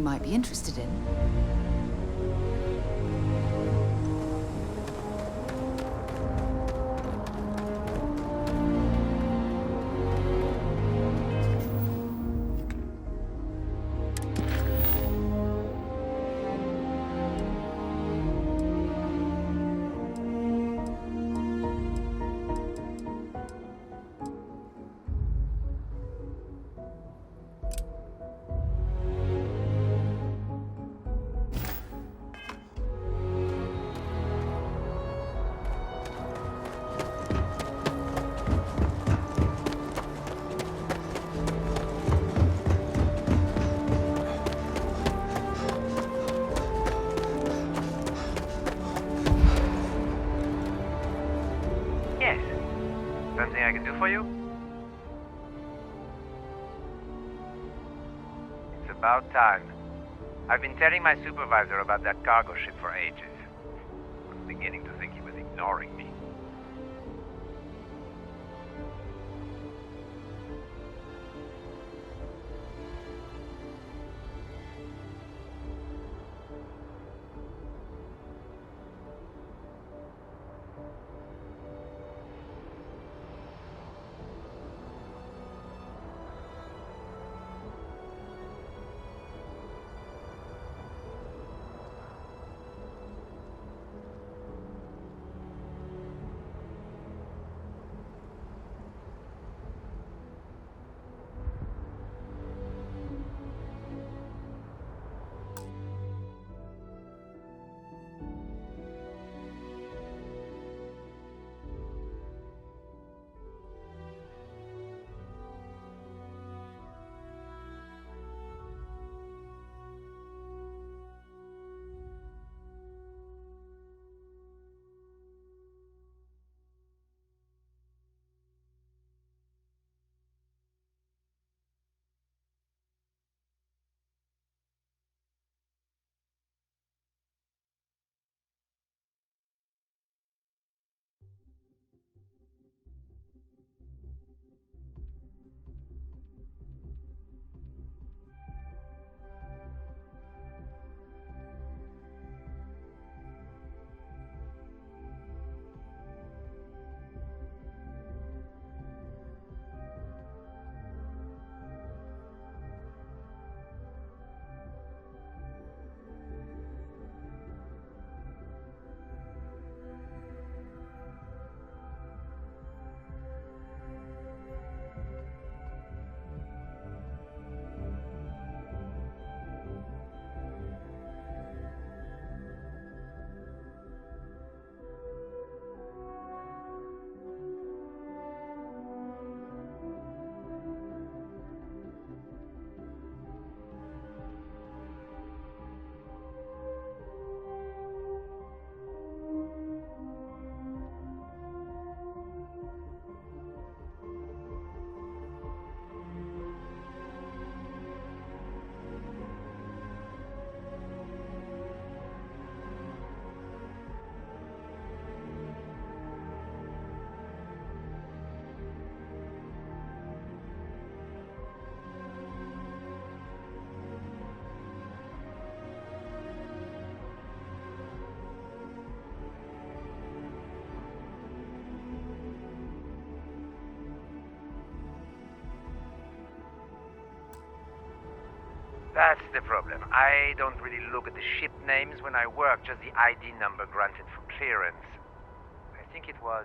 you might be interested in. Something I can do for you? It's about time. I've been telling my supervisor about that cargo ship for ages. I was beginning to think he was ignoring me. That's the problem. I don't really look at the ship names when I work, just the ID number granted for clearance. I think it was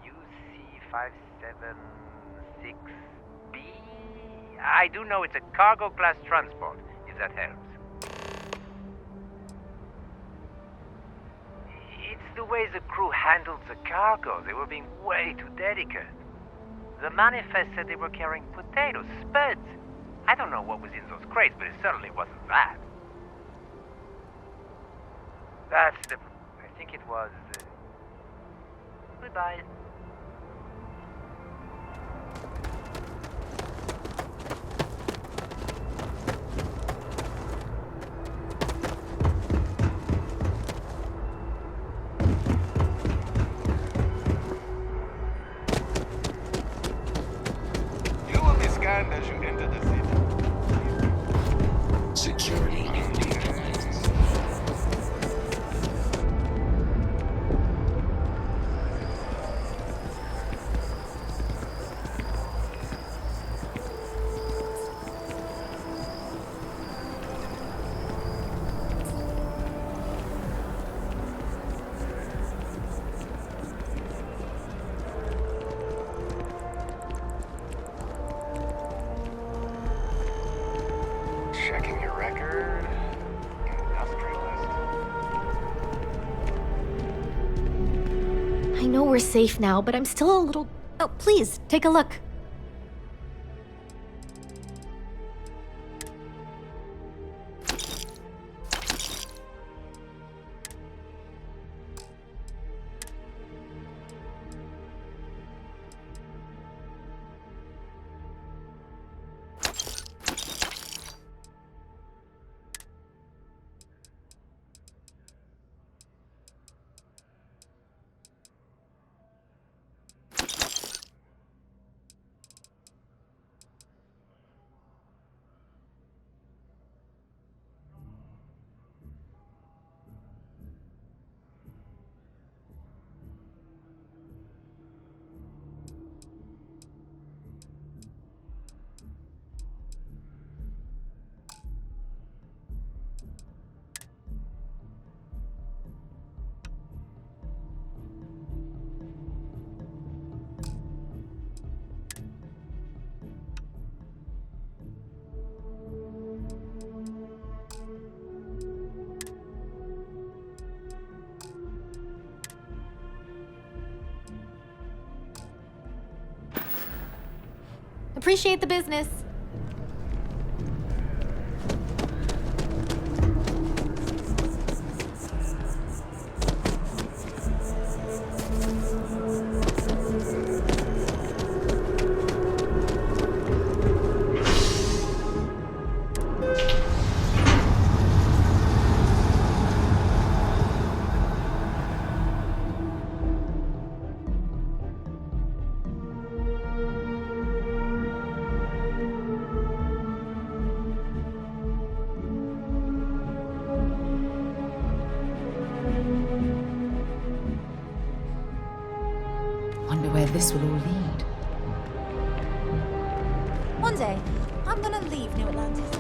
UC576B. I do know it's a cargo class transport, if that helps. It's the way the crew handled the cargo. They were being way too delicate. The manifest said they were carrying potatoes, spuds. I don't know what was in those crates, but it certainly wasn't that. That's the... I think it was... Goodbye. You will be scanned as you enter the city. Security I know we're safe now, but I'm still a little... Oh, please, take a look. Appreciate the business. Wonder where this will all lead. One day, I'm gonna leave New Atlantis.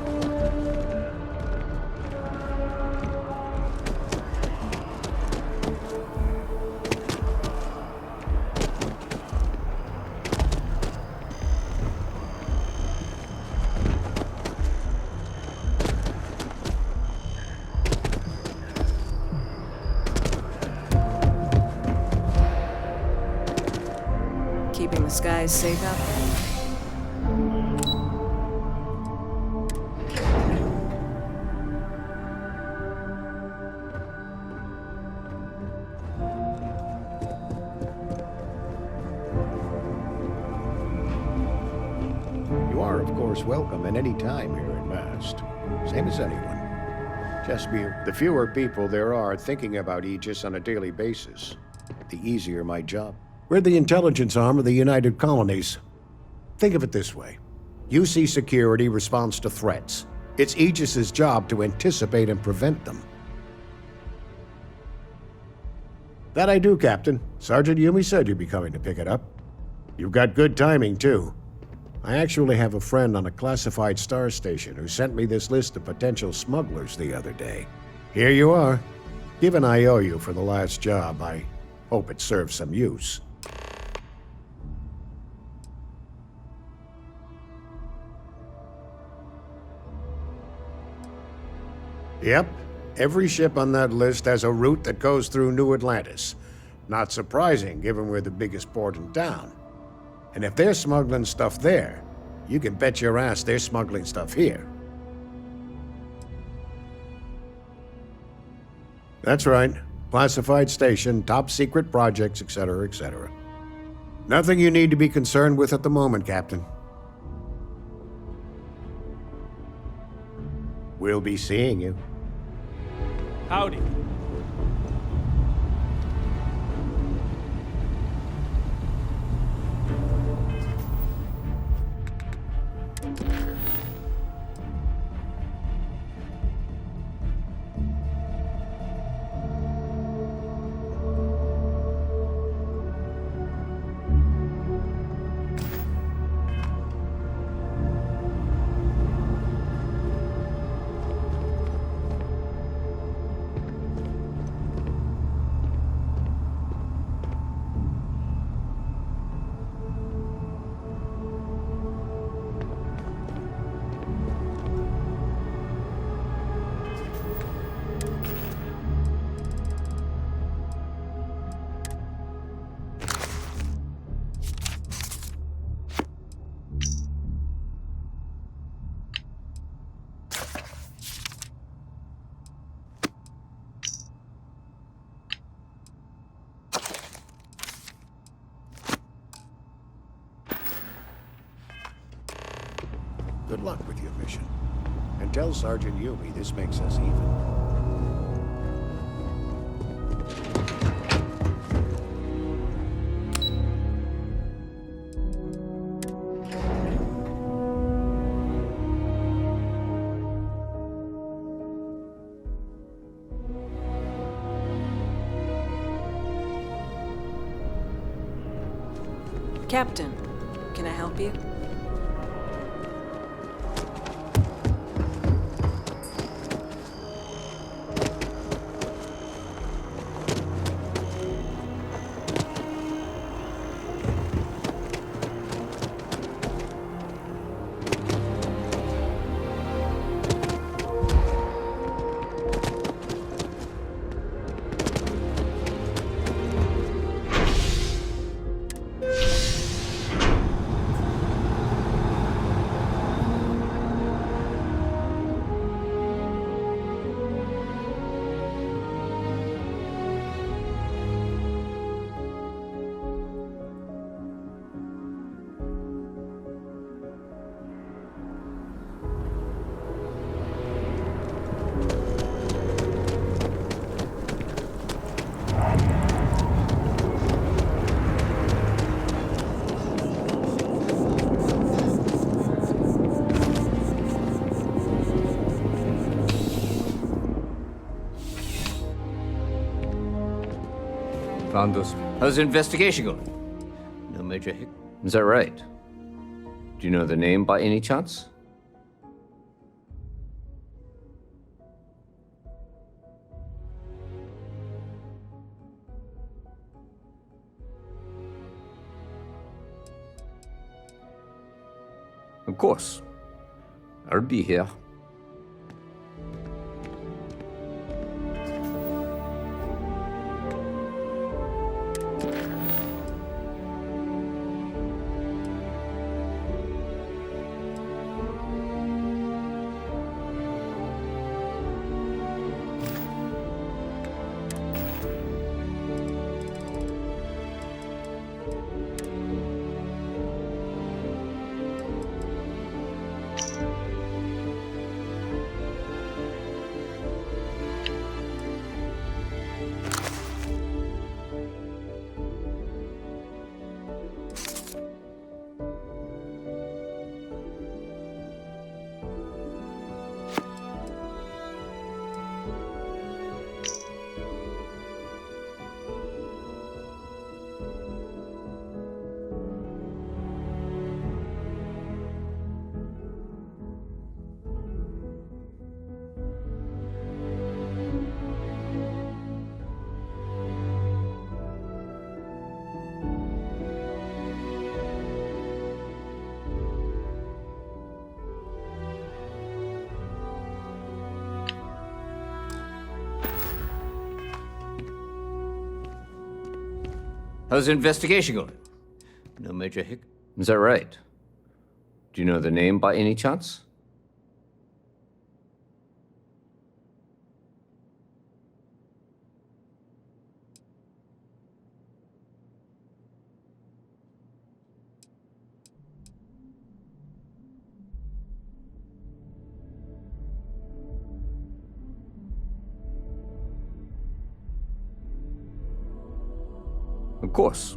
Keeping the skies safe out there. You are, of course, welcome at any time here at Mast. Same as anyone. Just be the fewer people there are thinking about Aegis on a daily basis, the easier my job. We're the intelligence arm of the United Colonies. Think of it this way. UC Security responds to threats. It's Aegis's job to anticipate and prevent them. That I do, Captain. Sergeant Yumi said you'd be coming to pick it up. You've got good timing, too. I actually have a friend on a classified star station who sent me this list of potential smugglers the other day. Here you are. Given I owe you for the last job, I hope it serves some use. Yep. Every ship on that list has a route that goes through New Atlantis. Not surprising, given we're the biggest port in town. And if they're smuggling stuff there, you can bet your ass they're smuggling stuff here. That's right. Classified station, top secret projects, etc., etc. Nothing you need to be concerned with at the moment, Captain. We'll be seeing you. Howdy. Good luck with your mission. And tell Sergeant Yumi this makes us even. Captain, can I help you? Found those. How's the investigation going? No major hic. Is that right? Do you know the name by any chance? Of course. I'll be here. How's the investigation going? No major hic. Is that right? Do you know the name by any chance? Of course.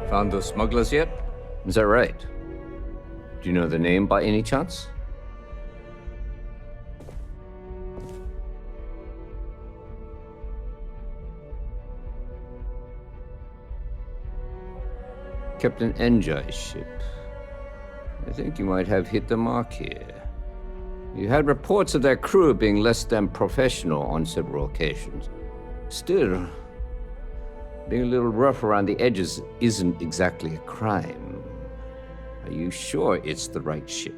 Found those smugglers yet? Is that right? Do you know the name by any chance? Captain Enjoy's ship. I think you might have hit the mark here. You had reports of their crew being less than professional on several occasions. Still, being a little rough around the edges isn't exactly a crime. Are you sure it's the right ship?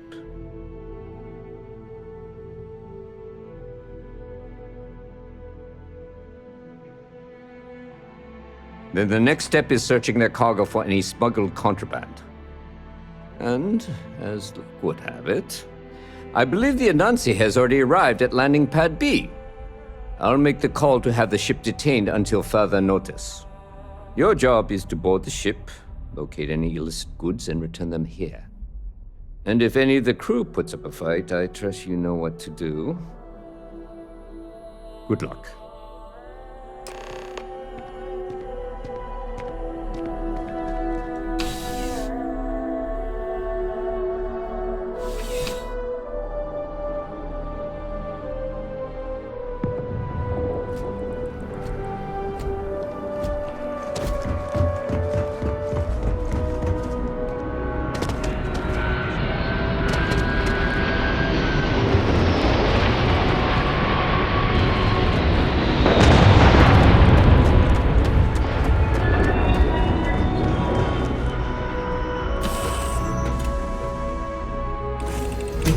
Then the next step is searching their cargo for any smuggled contraband. And, as luck would have it, I believe the Anansi has already arrived at landing pad B. I'll make the call to have the ship detained until further notice. Your job is to board the ship, locate any illicit goods, and return them here. And if any of the crew puts up a fight, I trust you know what to do. Good luck.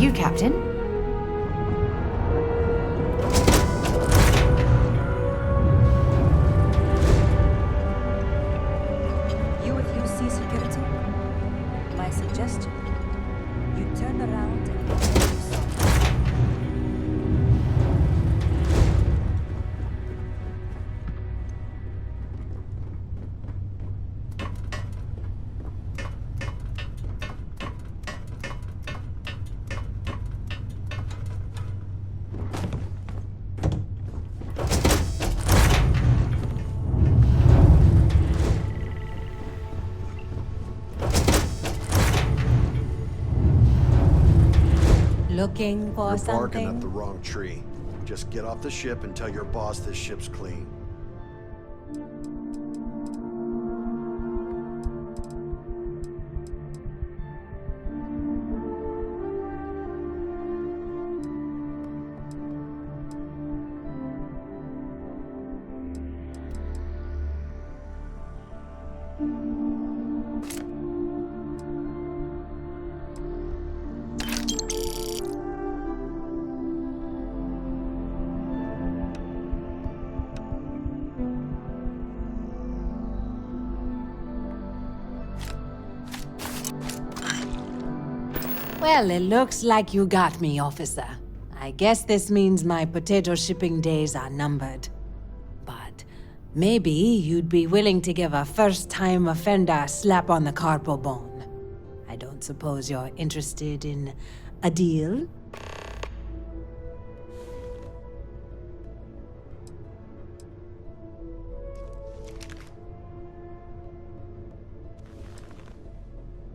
You, Captain? You with UC security? My suggestion, you turn around and do something. Looking for You're something? barking up the wrong tree. Just get off the ship and tell your boss this ship's clean. Well, it looks like you got me, officer. I guess this means my potato shipping days are numbered. But maybe you'd be willing to give a first-time offender a slap on the carpal bone. I don't suppose you're interested in a deal?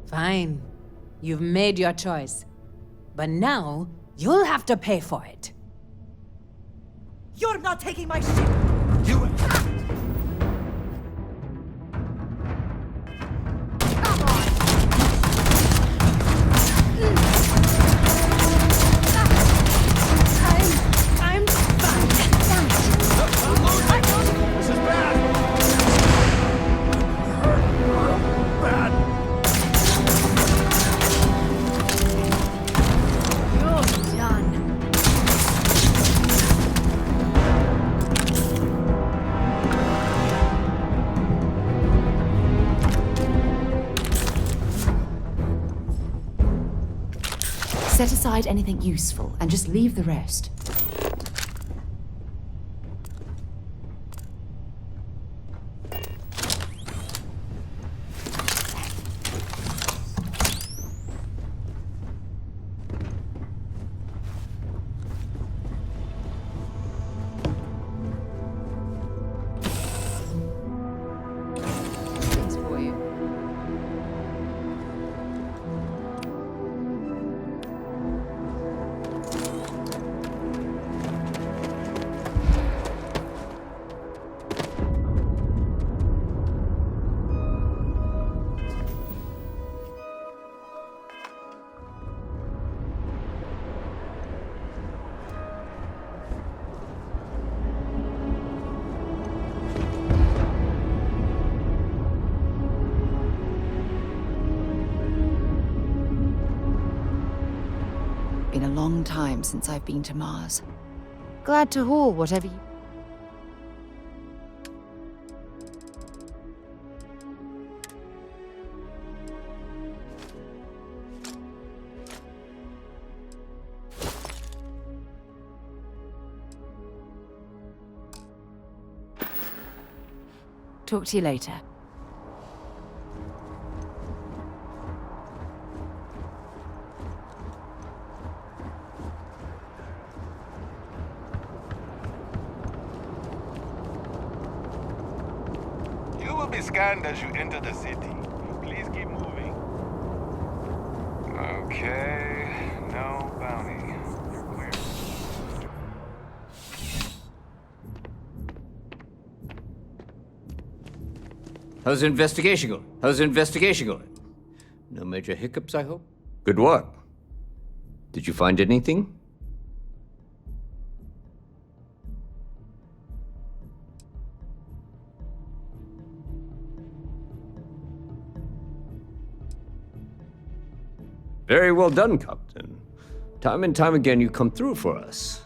Fine. You've made your choice. But now, you'll have to pay for it. You're not taking my ship! Do it! I'm fine. This is bad! Bad! You're done. Set aside anything useful and just leave the rest. Things for you. been a long time since I've been to Mars. Glad to haul whatever you... Talk to you later. You will be scanned as you enter the city. Please keep moving. Okay, no bounty. You're clear. How's the investigation going? How's the investigation going? No major hiccups, I hope? Good work. Did you find anything? Very well done, Captain. Time and time again, you come through for us.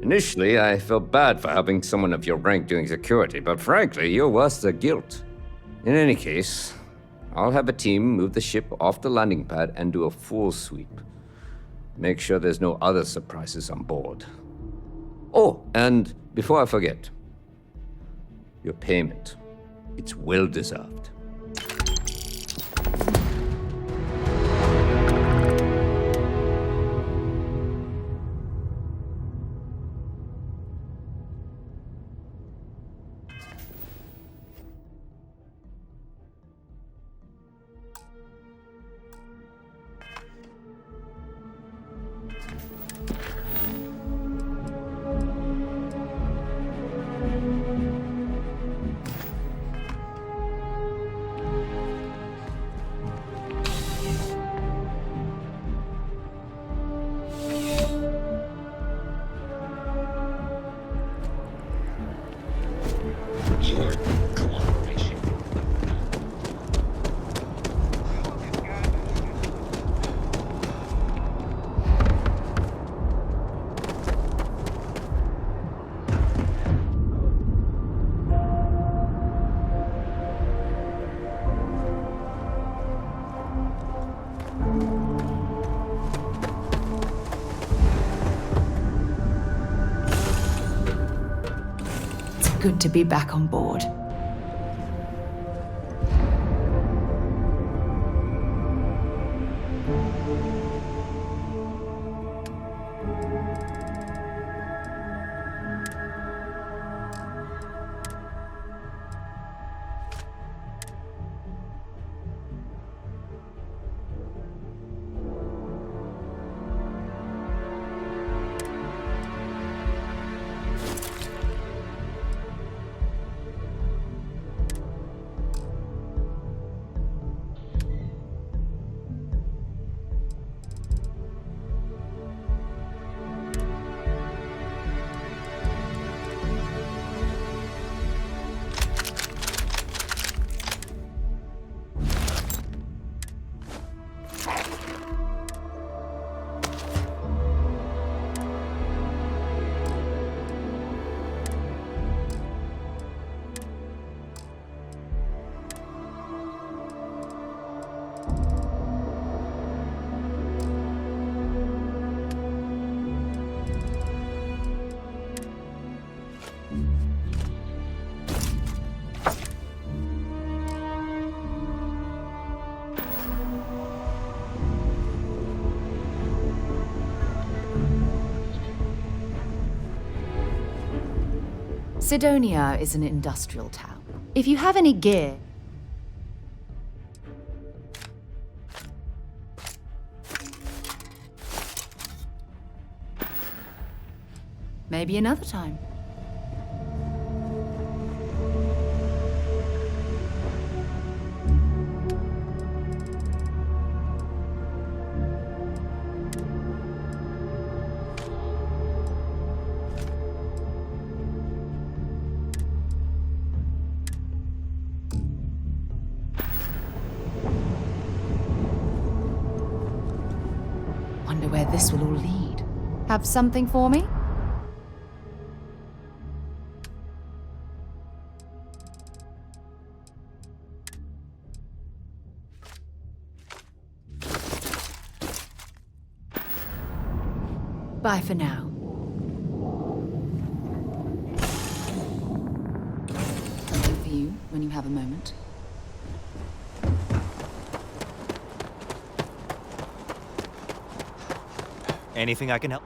Initially, I felt bad for having someone of your rank doing security, but frankly, you're worse than guilt. In any case, I'll have a team move the ship off the landing pad and do a full sweep. Make sure there's no other surprises on board. Oh, and before I forget, your payment. It's well deserved. Good to be back on board. Sidonia is an industrial town. If you have any gear... Maybe another time. Wonder wonder where this will all lead. Have something for me? Bye for now. Something for you when you have a moment. Anything I can help?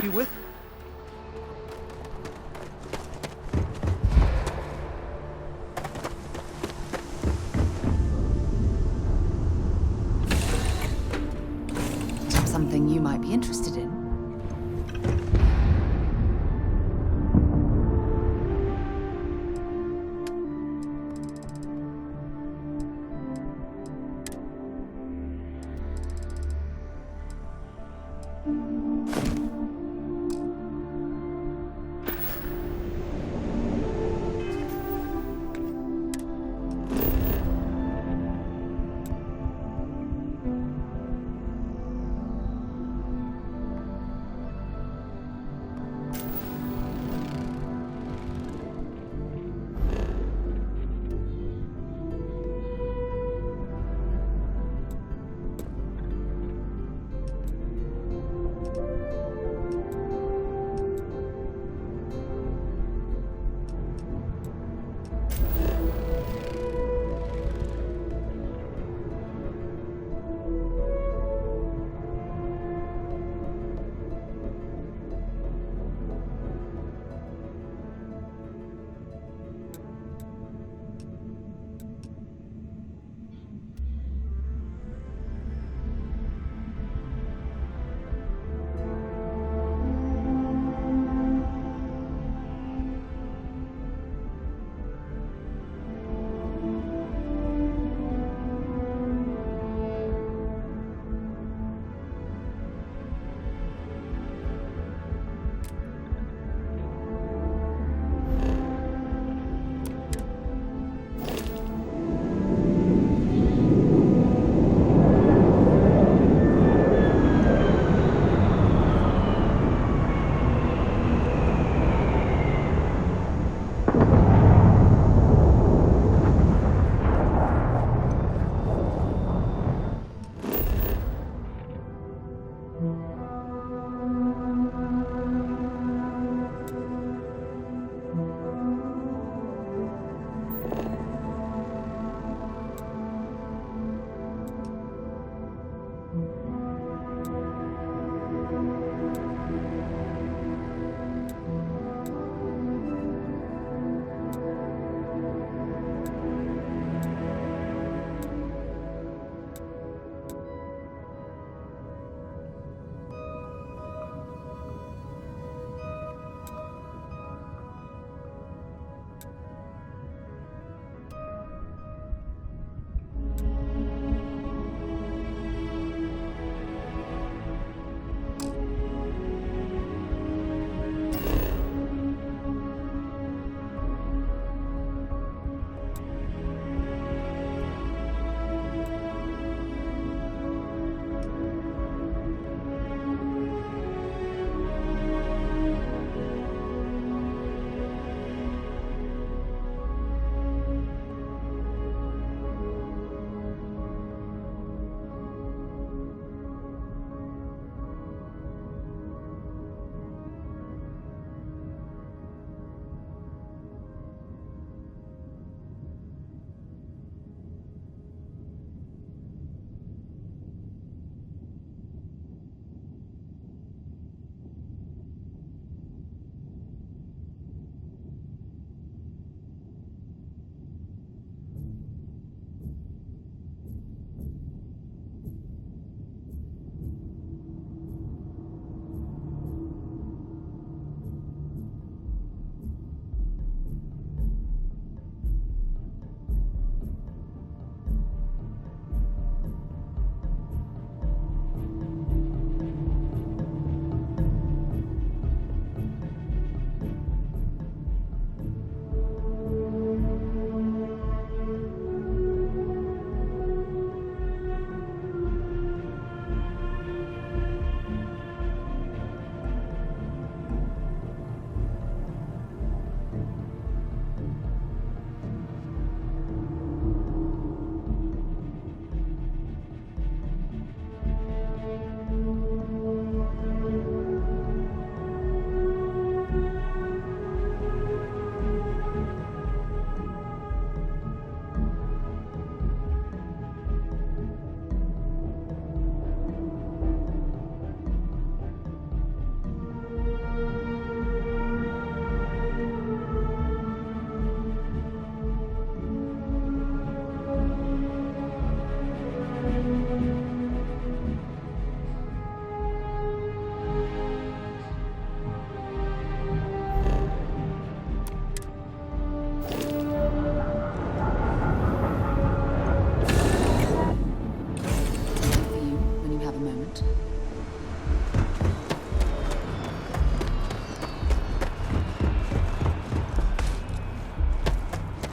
You with? Something you might be interested in.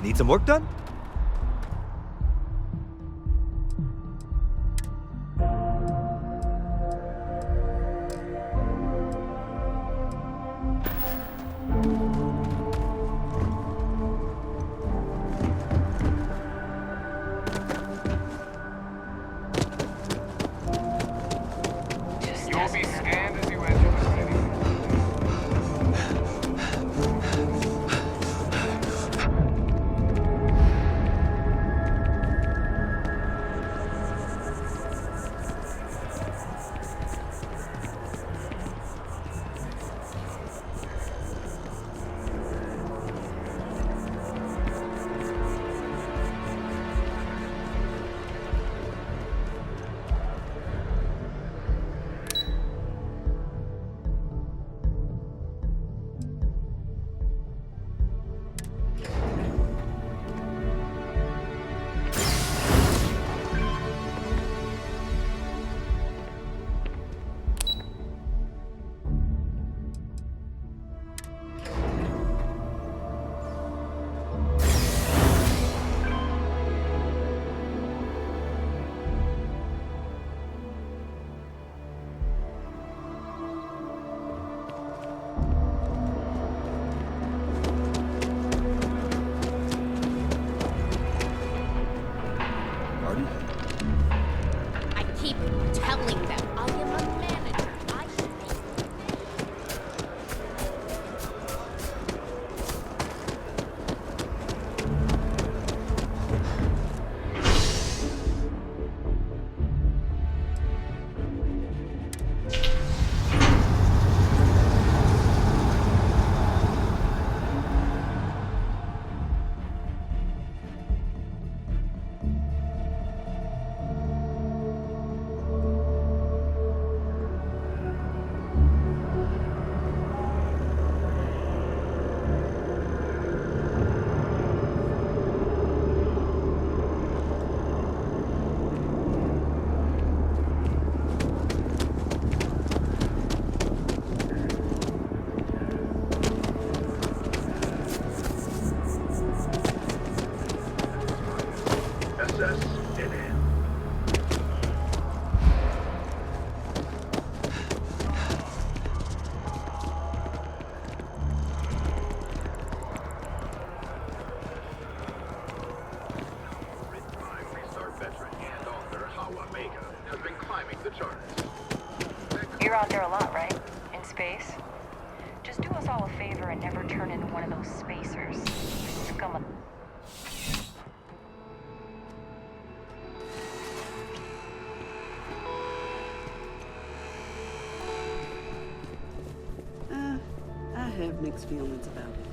Need some work done? You'll be scanned as you enter the city. I keep telling them I am a manager. I should be. You're out there a lot, right? In space? Just do us all a favor and never turn into one of those spacers. Scum of... I have mixed feelings about it.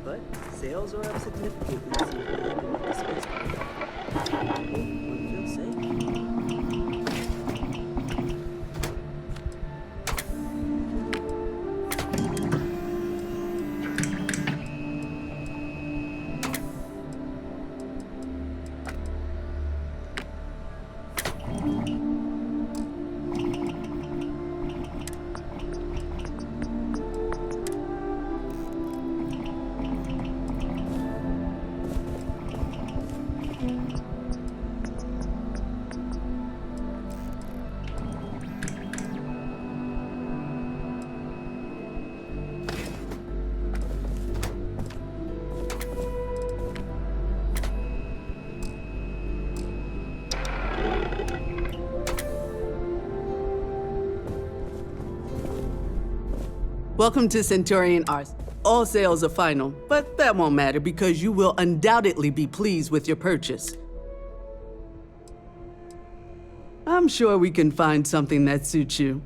But sales are up significantly since we opened up the space market. One feels safe. Welcome to Centurion Arts. All sales are final, but that won't matter because you will undoubtedly be pleased with your purchase. I'm sure we can find something that suits you.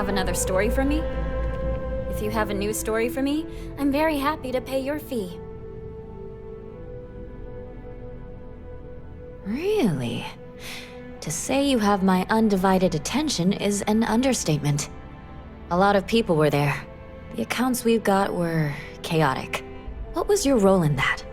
have another story for me? If you have a new story for me, I'm very happy to pay your fee. Really? To say you have my undivided attention is an understatement. A lot of people were there. The accounts we've got were chaotic. What was your role in that?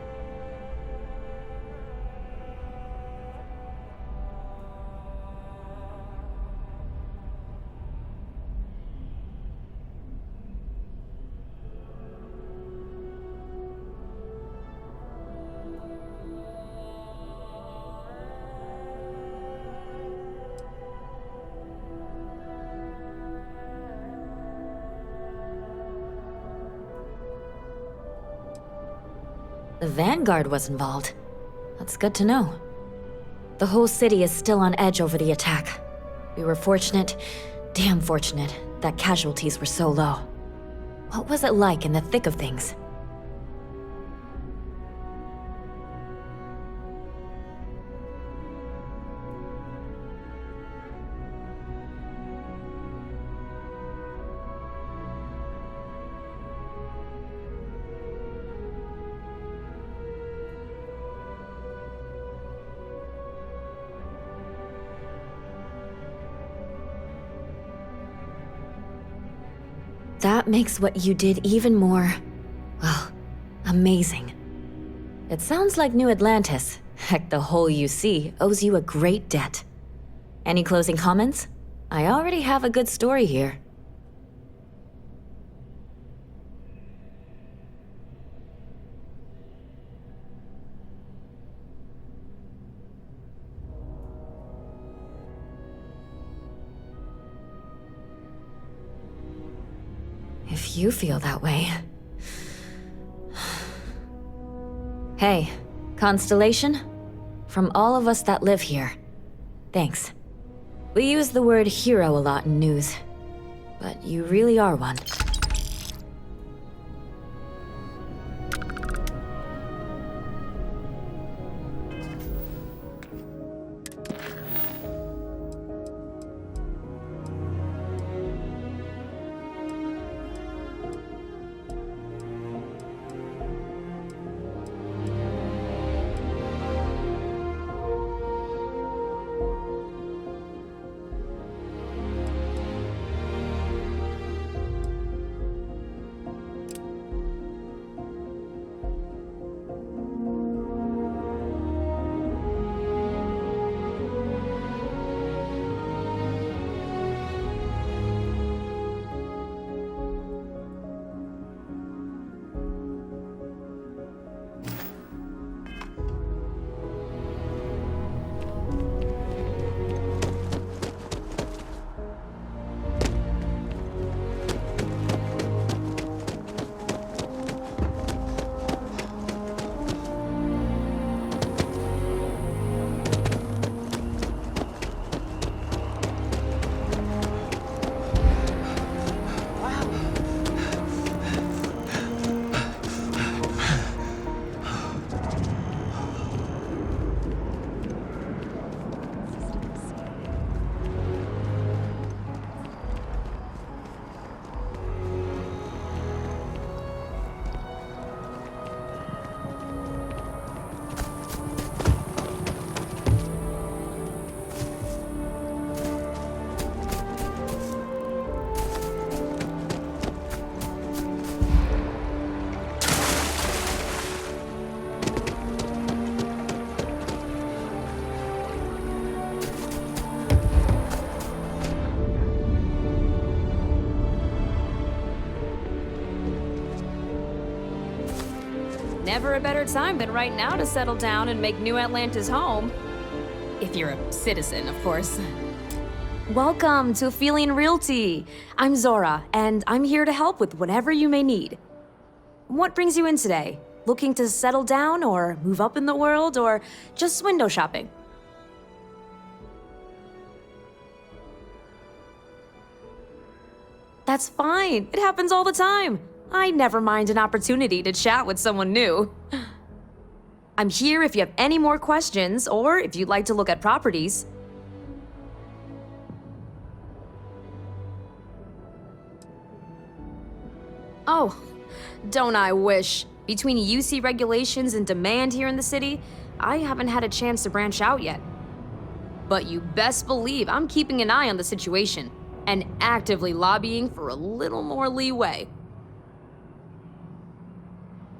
The Vanguard was involved. That's good to know. The whole city is still on edge over the attack. We were fortunate, damn fortunate, that casualties were so low. What was it like in the thick of things? That makes what you did even more, well, amazing. It sounds like New Atlantis, heck, the whole UC, owes you a great debt. Any closing comments? I already have a good story here. If you feel that way. Hey, Constellation? From all of us that live here, thanks. We use the word hero a lot in news, but you really are one. Never a better time than right now to settle down and make New Atlantis home. If you're a citizen, of course. Welcome to Feeling Realty. I'm Zora, and I'm here to help with whatever you may need. What brings you in today? Looking to settle down or move up in the world or just window shopping? That's fine. It happens all the time. I never mind an opportunity to chat with someone new. I'm here if you have any more questions or if you'd like to look at properties. Oh, don't I wish. Between UC regulations and demand here in the city, I haven't had a chance to branch out yet. But you best believe I'm keeping an eye on the situation and actively lobbying for a little more leeway.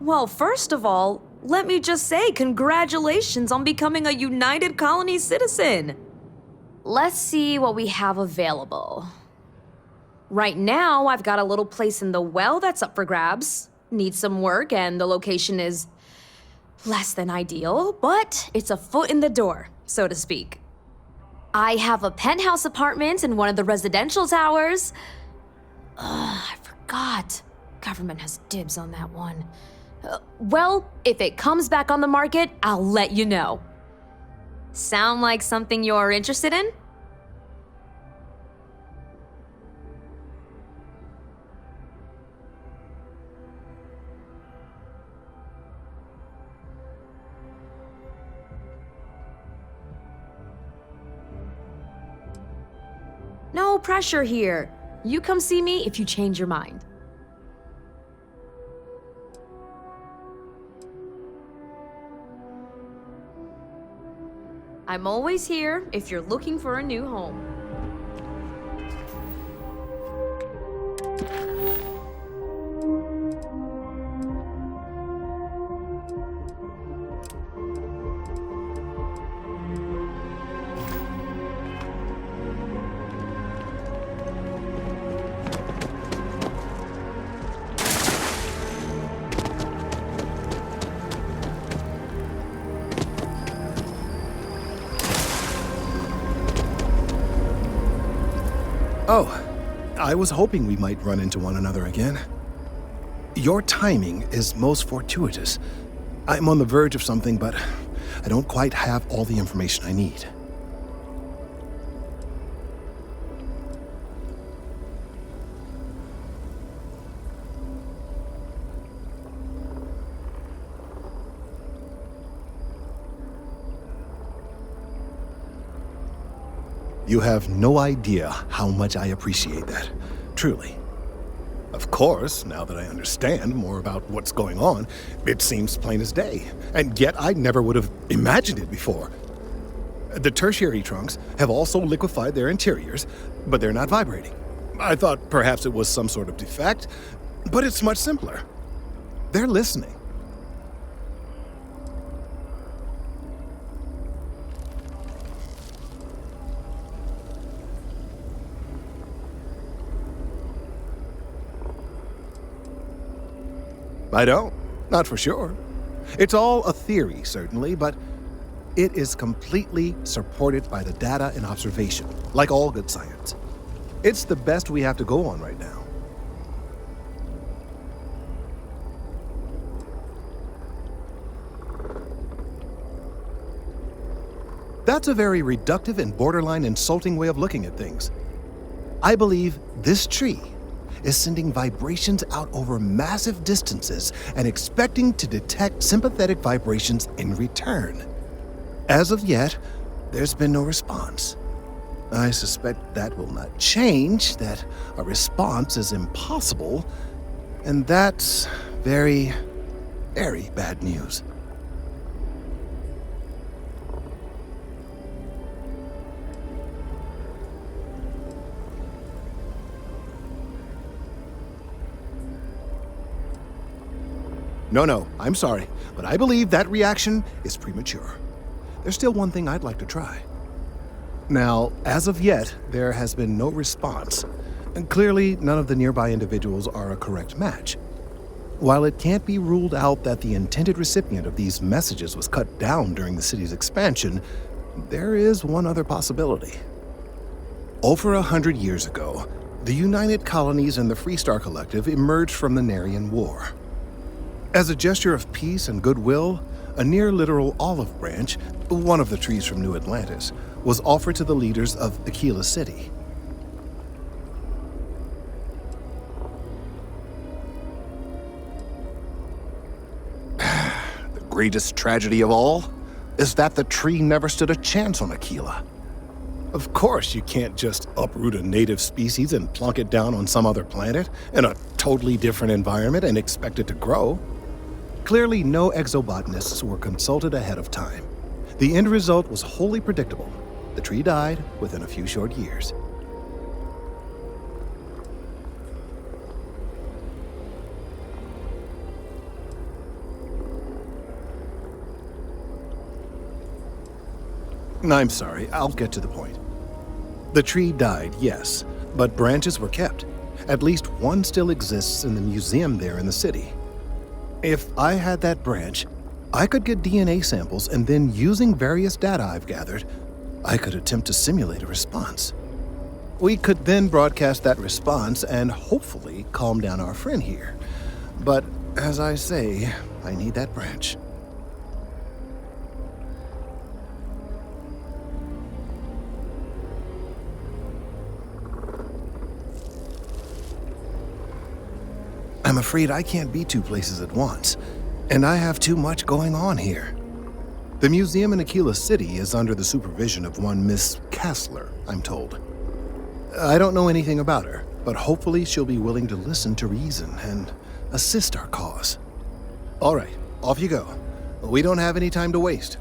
Well, first of all, let me just say congratulations on becoming a United Colony citizen. Let's see what we have available. Right now, I've got a little place in the well that's up for grabs. Needs some work, and the location is less than ideal, but it's a foot in the door, so to speak. I have a penthouse apartment in one of the residential towers. I forgot. Government has dibs on that one. Well, if it comes back on the market, I'll let you know. Sound like something you're interested in? No pressure here. You come see me if you change your mind. I'm always here if you're looking for a new home. Oh, I was hoping we might run into one another again. Your timing is most fortuitous. I'm on the verge of something, but I don't quite have all the information I need. You have no idea how much I appreciate that, truly. Of course, now that I understand more about what's going on, it seems plain as day, and yet I never would have imagined it before. The tertiary trunks have also liquefied their interiors, but they're not vibrating. I thought perhaps it was some sort of defect, but it's much simpler. They're listening. I don't. Not for sure. It's all a theory, certainly, but it is completely supported by the data and observation, like all good science. It's the best we have to go on right now. That's a very reductive and borderline insulting way of looking at things. I believe this tree is sending vibrations out over massive distances and expecting to detect sympathetic vibrations in return. As of yet, there's been no response. I suspect that will not change, that a response is impossible, and that's very, very bad news. No, I'm sorry, but I believe that reaction is premature. There's still one thing I'd like to try. Now, as of yet, there has been no response, and clearly none of the nearby individuals are a correct match. While it can't be ruled out that the intended recipient of these messages was cut down during the city's expansion, there is one other possibility. Over 100 years ago, the United Colonies and the Freestar Collective emerged from the Narian War. As a gesture of peace and goodwill, a near-literal olive branch, one of the trees from New Atlantis, was offered to the leaders of Aquila City. The greatest tragedy of all is that the tree never stood a chance on Aquila. Of course, you can't just uproot a native species and plunk it down on some other planet in a totally different environment and expect it to grow. Clearly, no exobotanists were consulted ahead of time. The end result was wholly predictable. The tree died within a few short years. I'm sorry, I'll get to the point. The tree died, yes, but branches were kept. At least one still exists in the museum there in the city. If I had that branch, I could get DNA samples, and then using various data I've gathered, I could attempt to simulate a response. We could then broadcast that response and hopefully calm down our friend here. But as I say, I need that branch. I'm afraid I can't be two places at once, and I have too much going on here. The museum in Aquila City is under the supervision of one Miss Kassler, I'm told. I don't know anything about her, but hopefully she'll be willing to listen to reason and assist our cause. All right, off you go. We don't have any time to waste.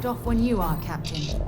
Off when you are, Captain.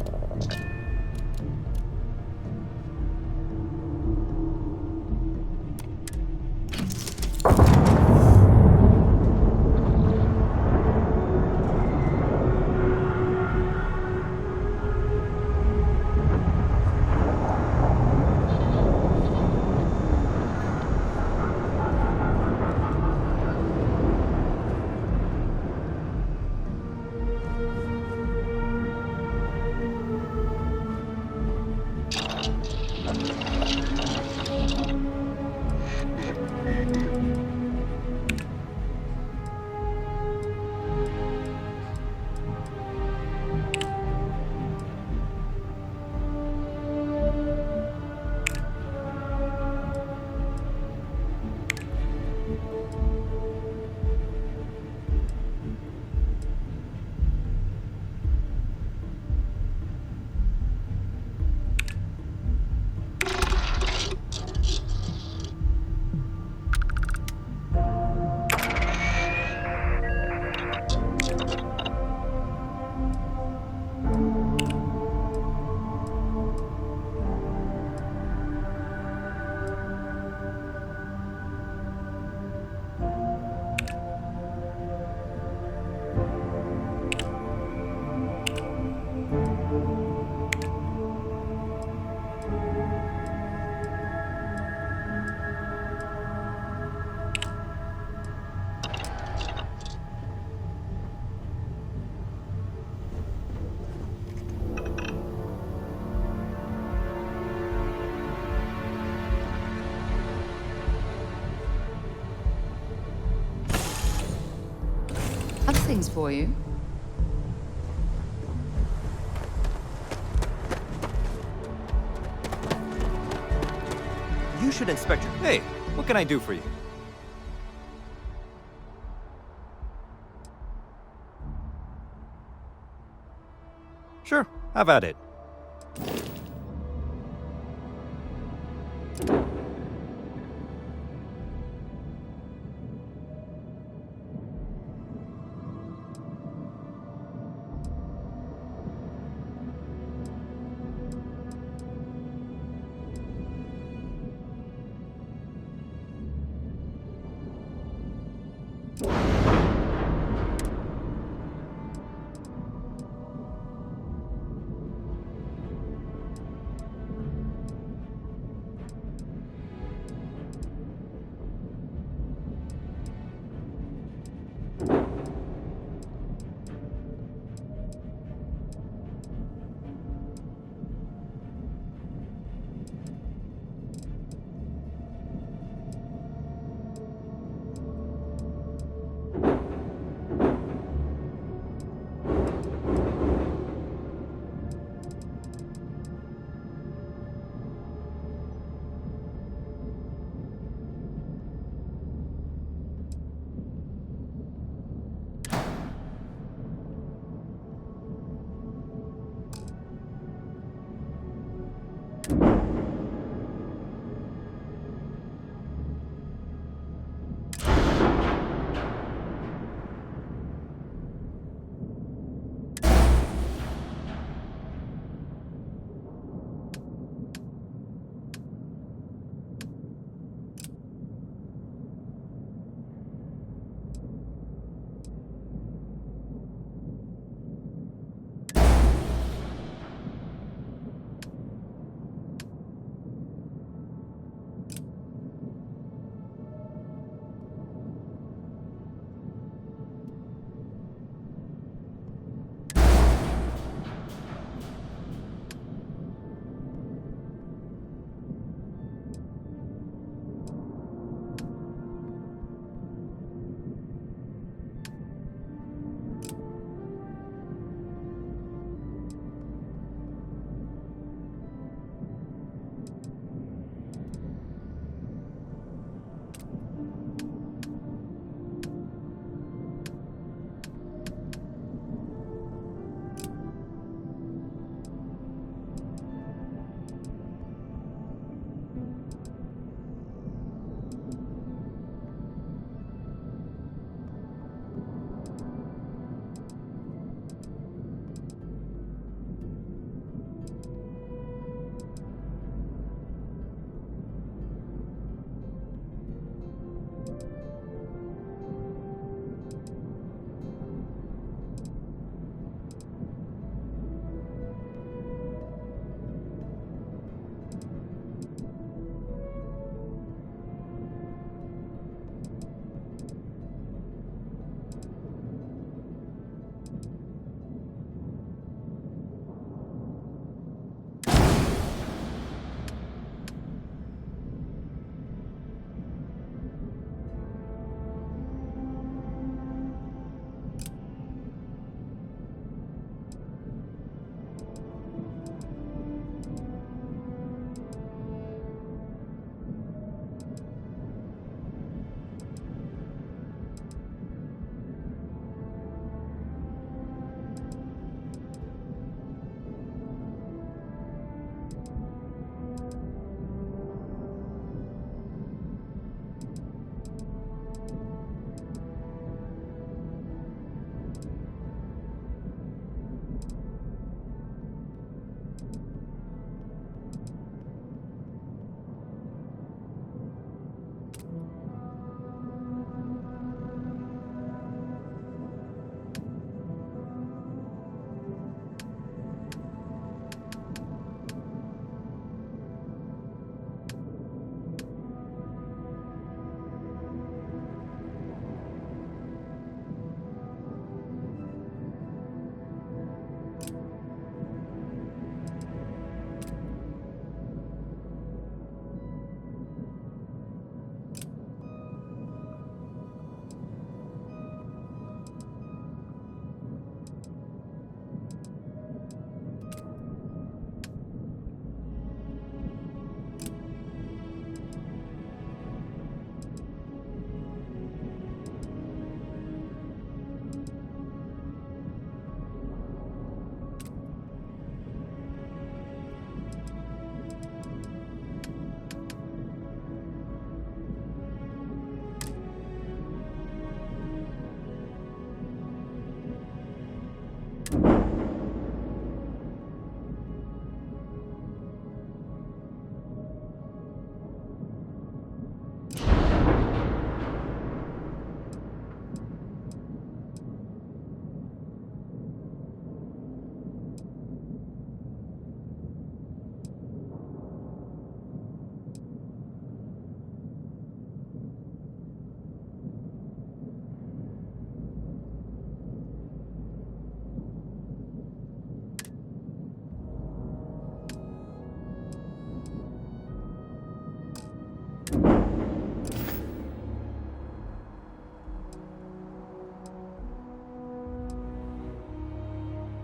things for you. You should inspect your... Hey, what can I do for you? Sure, have at it.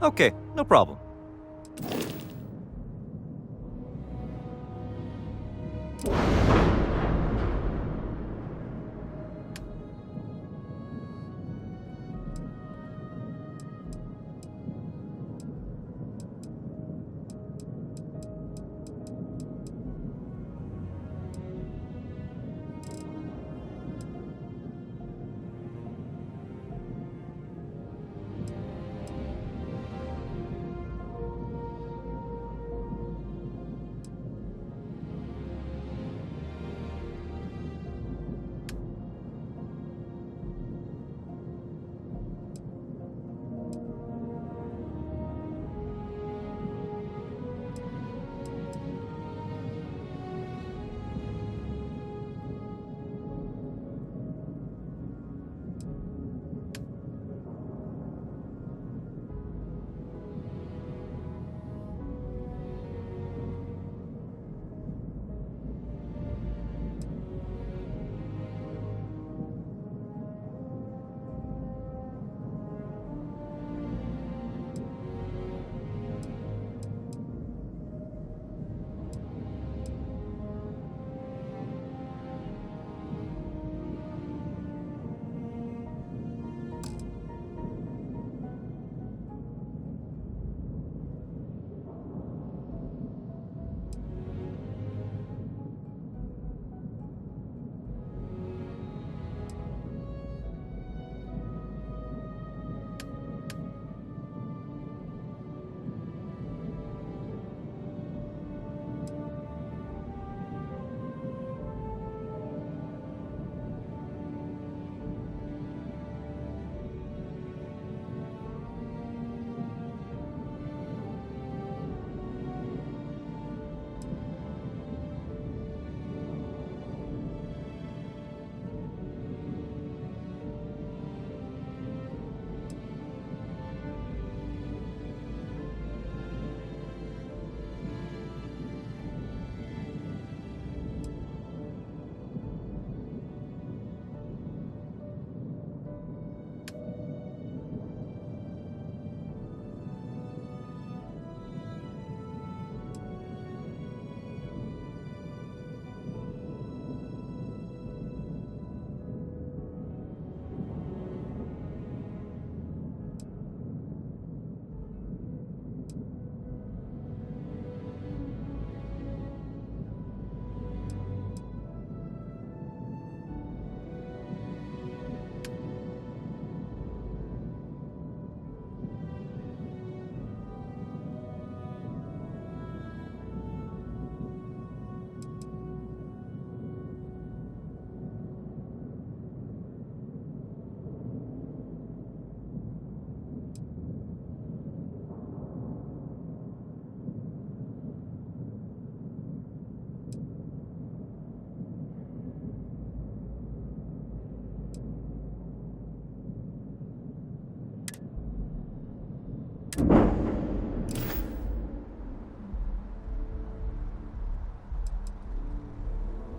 Okay, no problem.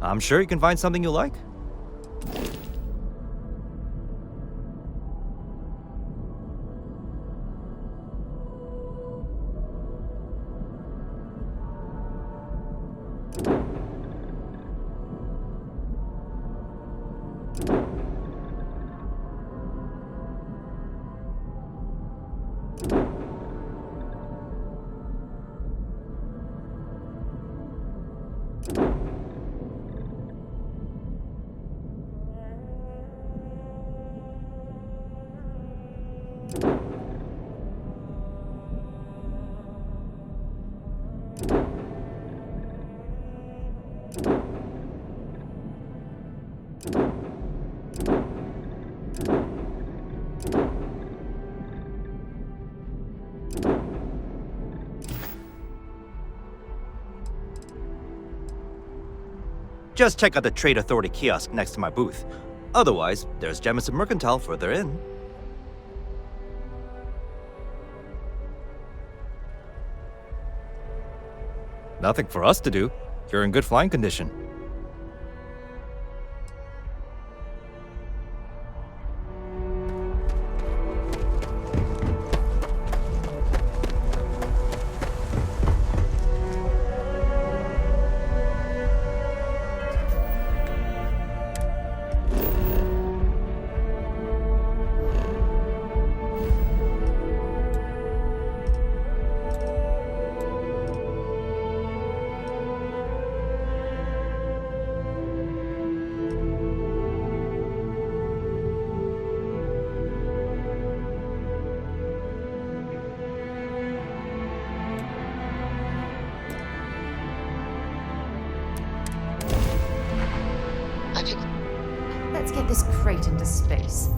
I'm sure you can find something you like. Just check out the Trade Authority kiosk next to my booth. Otherwise, there's Jemison Mercantile further in. Nothing for us to do. You're in good flying condition. Let's get this crate into space.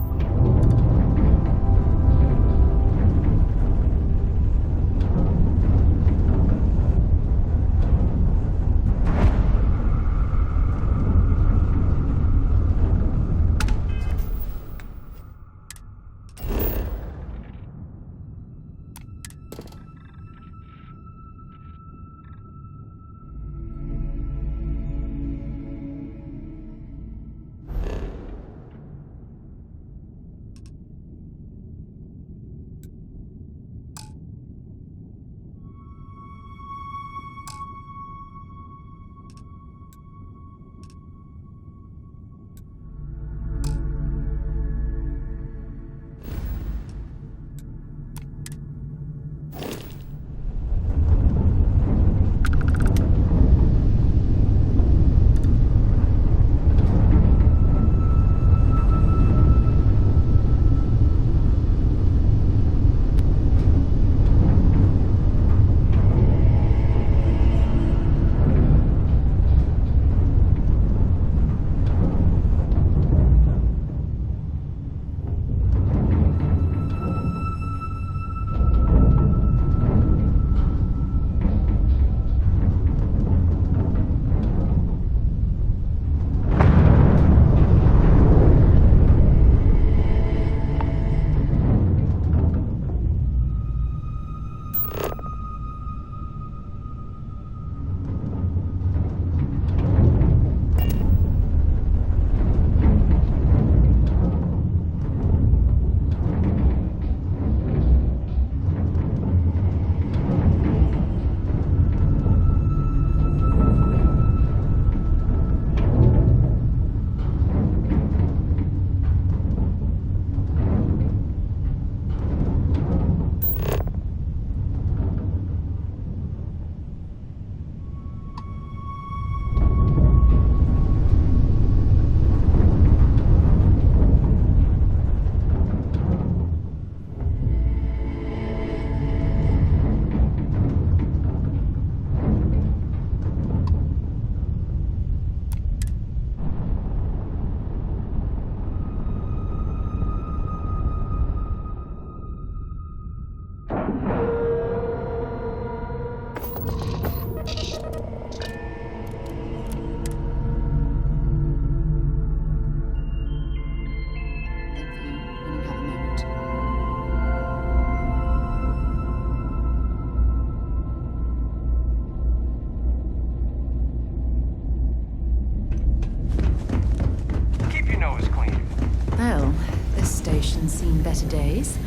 Seen better days.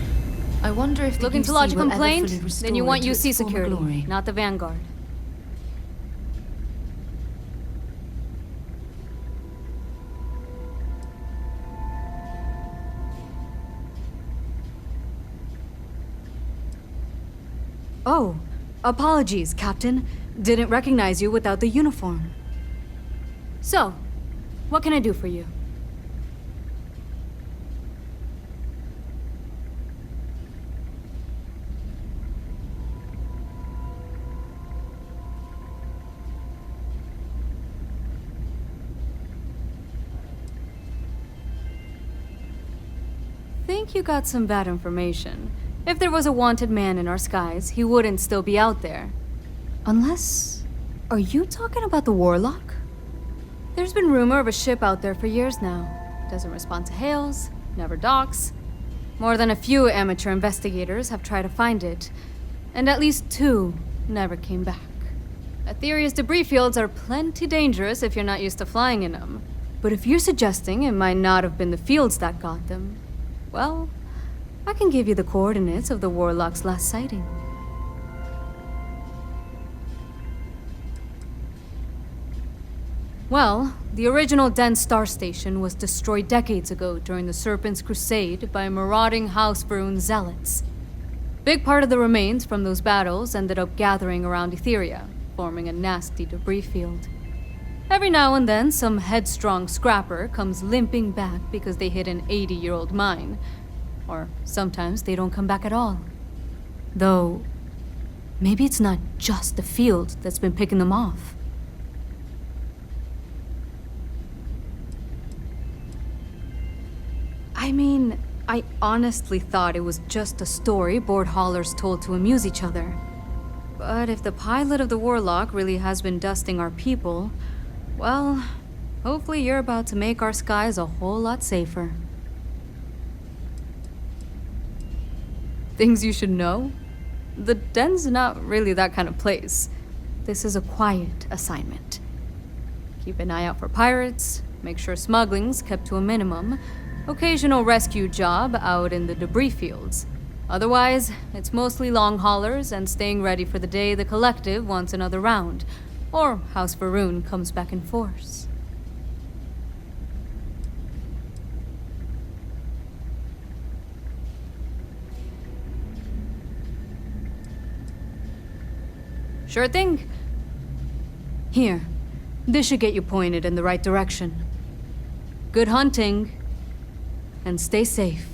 I wonder if the Looking to UC lodge a will ever complaint? fully restore Then you want it to UC its former security, glory. not the Vanguard. Oh, apologies, Captain. Didn't recognize you without the uniform. So, what can I do for you? Think you got some bad information. If there was a wanted man in our skies, he wouldn't still be out there. Unless... Are you talking about the Warlock? There's been rumor of a ship out there for years now. Doesn't respond to hails, never docks. More than a few amateur investigators have tried to find it, and at least 2 never came back. Aetheria's debris fields are plenty dangerous if you're not used to flying in them. But if you're suggesting it might not have been the fields that got them, well, I can give you the coordinates of the Warlock's last sighting. Well, the original Den Star Station was destroyed decades ago during the Serpent's Crusade by marauding House Varun zealots. Big part of the remains from those battles ended up gathering around Aetheria, forming a nasty debris field. Every now and then, some headstrong scrapper comes limping back because they hit an 80-year-old mine. Or sometimes they don't come back at all. Though, maybe it's not just the field that's been picking them off. I mean, I honestly thought it was just a story board haulers told to amuse each other. But if the pilot of the Warlock really has been dusting our people, well, hopefully you're about to make our skies a whole lot safer. Things you should know? The den's not really that kind of place. This is a quiet assignment. Keep an eye out for pirates, make sure smuggling's kept to a minimum, occasional rescue job out in the debris fields. Otherwise, it's mostly long haulers and staying ready for the day the Collective wants another round, or House Varun comes back in force. Sure thing. Here, this should get you pointed in the right direction. Good hunting, and stay safe.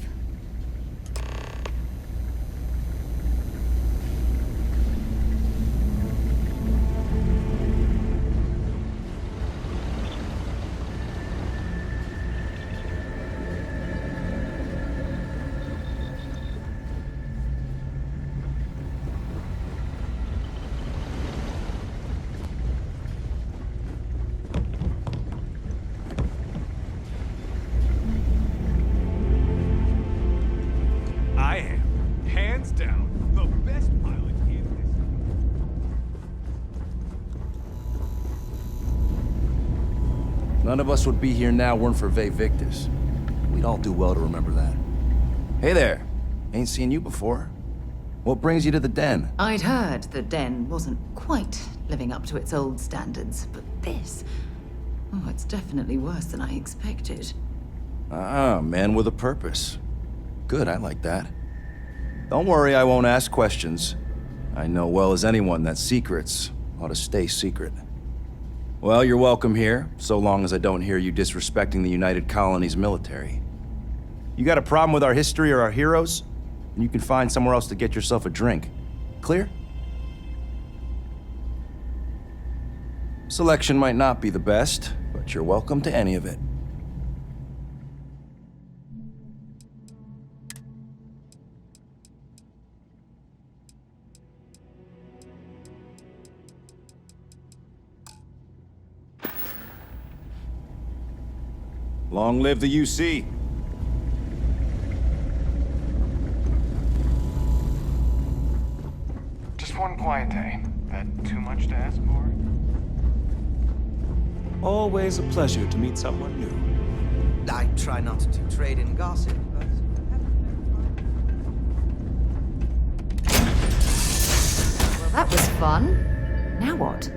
I am, hands down, the best pilot in this. None of us would be here now weren't for Ve Victus. We'd all do well to remember that. Hey there. Ain't seen you before. What brings you to the den? I'd heard the den wasn't quite living up to its old standards, but this... Oh, it's definitely worse than I expected. Ah, man with a purpose. Good, I like that. Don't worry, I won't ask questions. I know well as anyone that secrets ought to stay secret. Well, you're welcome here, so long as I don't hear you disrespecting the United Colonies military. You got a problem with our history or our heroes? And you can find somewhere else to get yourself a drink. Clear? Selection might not be the best, but you're welcome to any of it. Long live the UC. Just one quiet day. That too much to ask for? Always a pleasure to meet someone new. I try not to trade in gossip, but... Well, that was fun. Now what?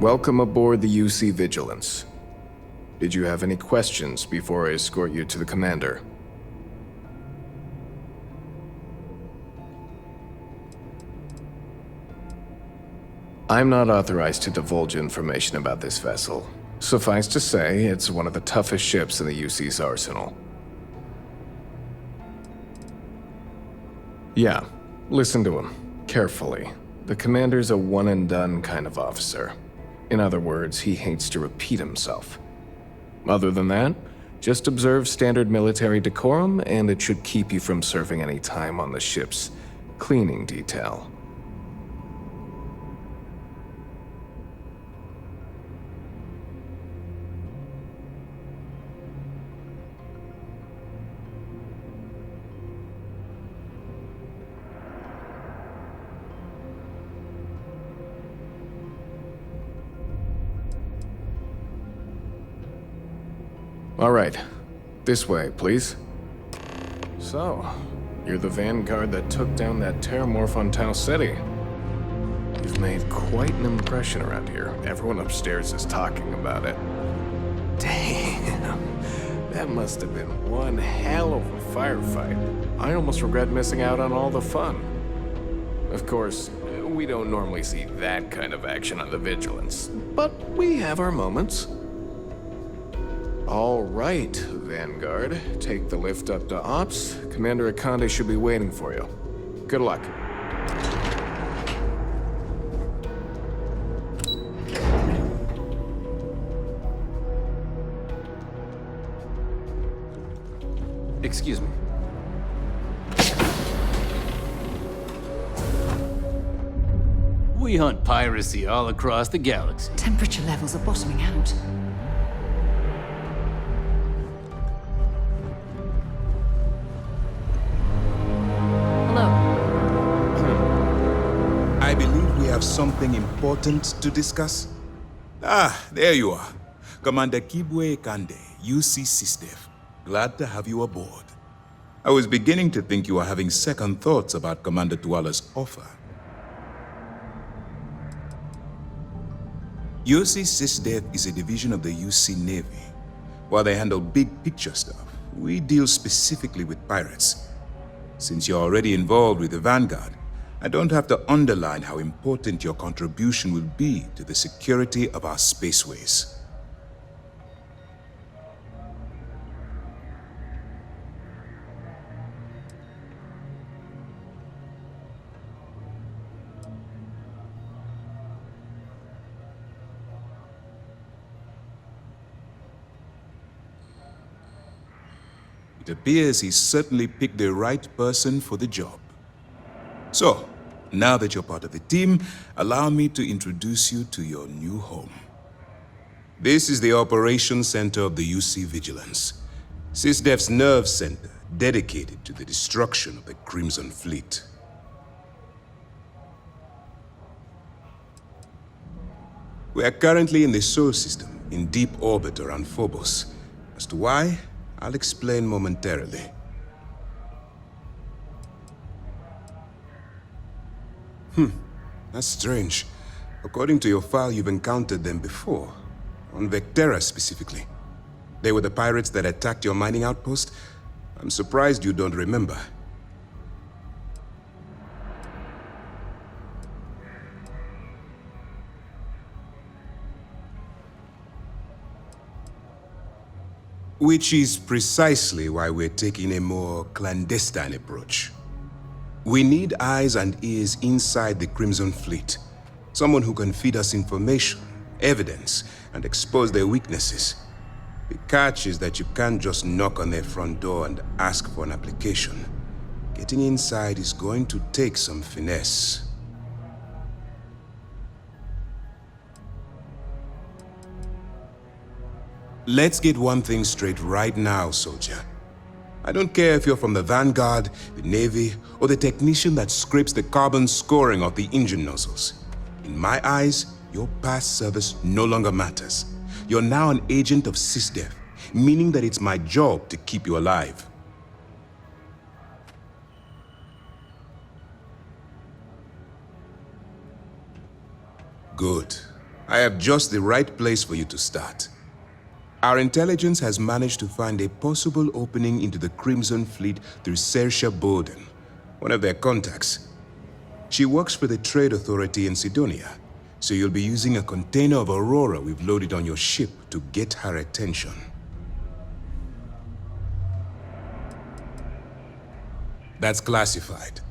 Welcome aboard the UC Vigilance. Did you have any questions before I escort you to the commander? I'm not authorized to divulge information about this vessel. Suffice to say, it's one of the toughest ships in the UC's arsenal. Yeah, listen to him, carefully. The commander's a one-and-done kind of officer. In other words, he hates to repeat himself. Other than that, just observe standard military decorum, and it should keep you from serving any time on the ship's cleaning detail. All right, this way, please. So, you're the vanguard that took down that terramorph on Tau City. You've made quite an impression around here. Everyone upstairs is talking about it. Damn, that must have been one hell of a firefight. I almost regret missing out on all the fun. Of course, we don't normally see that kind of action on the Vigilance, but we have our moments. All right, Vanguard. Take the lift up to Ops. Commander Akande should be waiting for you. Good luck. Excuse me. We hunt piracy all across the galaxy. Temperature levels are bottoming out. I believe we have something important to discuss. Ah, there you are. Commander Kibwe Kande, UC SysDev. Glad to have you aboard. I was beginning to think you were having second thoughts about Commander Tuala's offer. UC SysDev is a division of the UC Navy. While they handle big picture stuff, we deal specifically with pirates. Since you're already involved with the Vanguard, I don't have to underline how important your contribution will be to the security of our spaceways. It appears he's certainly picked the right person for the job. So, now that you're part of the team, allow me to introduce you to your new home. This is the operations center of the UC Vigilance, SysDev's nerve center dedicated to the destruction of the Crimson Fleet. We are currently in the Sol system, in deep orbit around Phobos. As to why, I'll explain momentarily. That's strange. According to your file, you've encountered them before. On Vectera specifically. They were the pirates that attacked your mining outpost? I'm surprised you don't remember. Which is precisely why we're taking a more clandestine approach. We need eyes and ears inside the Crimson Fleet. Someone who can feed us information, evidence, and expose their weaknesses. The catch is that you can't just knock on their front door and ask for an application. Getting inside is going to take some finesse. Let's get one thing straight right now, soldier. I don't care if you're from the Vanguard, the Navy, or the technician that scrapes the carbon scoring off the engine nozzles. In my eyes, your past service no longer matters. You're now an agent of SysDev, meaning that it's my job to keep you alive. Good. I have just the right place for you to start. Our intelligence has managed to find a possible opening into the Crimson Fleet through Saoirse Bowden, one of their contacts. She works for the Trade Authority in Sidonia, so you'll be using a container of Aurora we've loaded on your ship to get her attention. That's classified.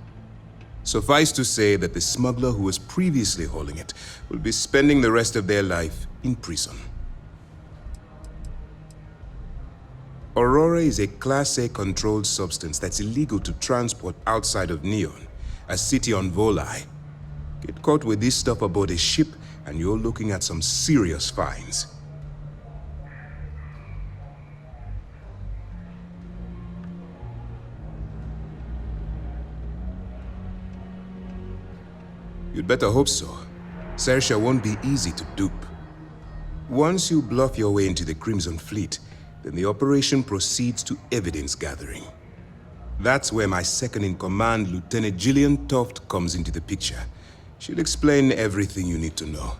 Suffice to say that the smuggler who was previously holding it will be spending the rest of their life in prison. Aurora is a Class A controlled substance that's illegal to transport outside of Neon, a city on Volai. Get caught with this stuff aboard a ship and you're looking at some serious fines. You'd better hope so. Saoirse won't be easy to dupe. Once you bluff your way into the Crimson Fleet, then the operation proceeds to evidence gathering. That's where my second-in-command, Lieutenant Gillian Toft, comes into the picture. She'll explain everything you need to know.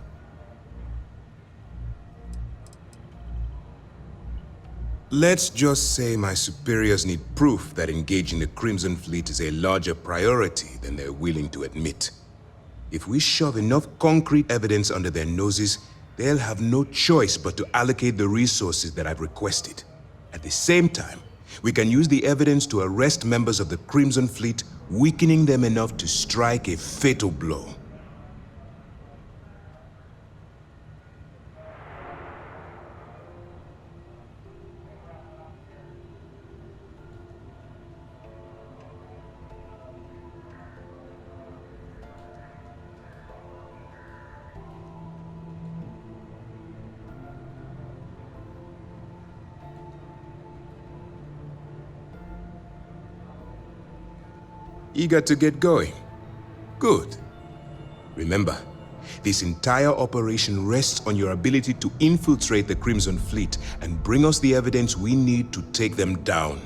Let's just say my superiors need proof that engaging the Crimson Fleet is a larger priority than they're willing to admit. If we shove enough concrete evidence under their noses, they'll have no choice but to allocate the resources that I've requested. At the same time, we can use the evidence to arrest members of the Crimson Fleet, weakening them enough to strike a fatal blow. Eager to get going? Good. Remember, this entire operation rests on your ability to infiltrate the Crimson Fleet and bring us the evidence we need to take them down.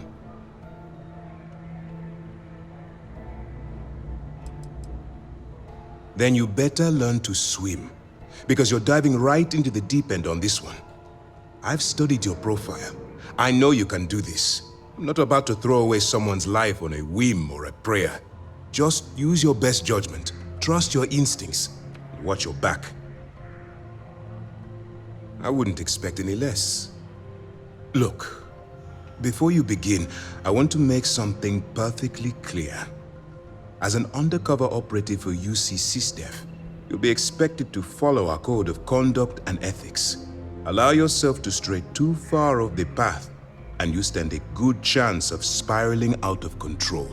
Then you better learn to swim, because you're diving right into the deep end on this one. I've studied your profile. I know you can do this. I'm not about to throw away someone's life on a whim or a prayer. Just use your best judgment, trust your instincts, and watch your back. I wouldn't expect any less. Look, before you begin, I want to make something perfectly clear. As an undercover operative for UC SysDef, you'll be expected to follow our code of conduct and ethics. Allow yourself to stray too far off the path, and you stand a good chance of spiraling out of control.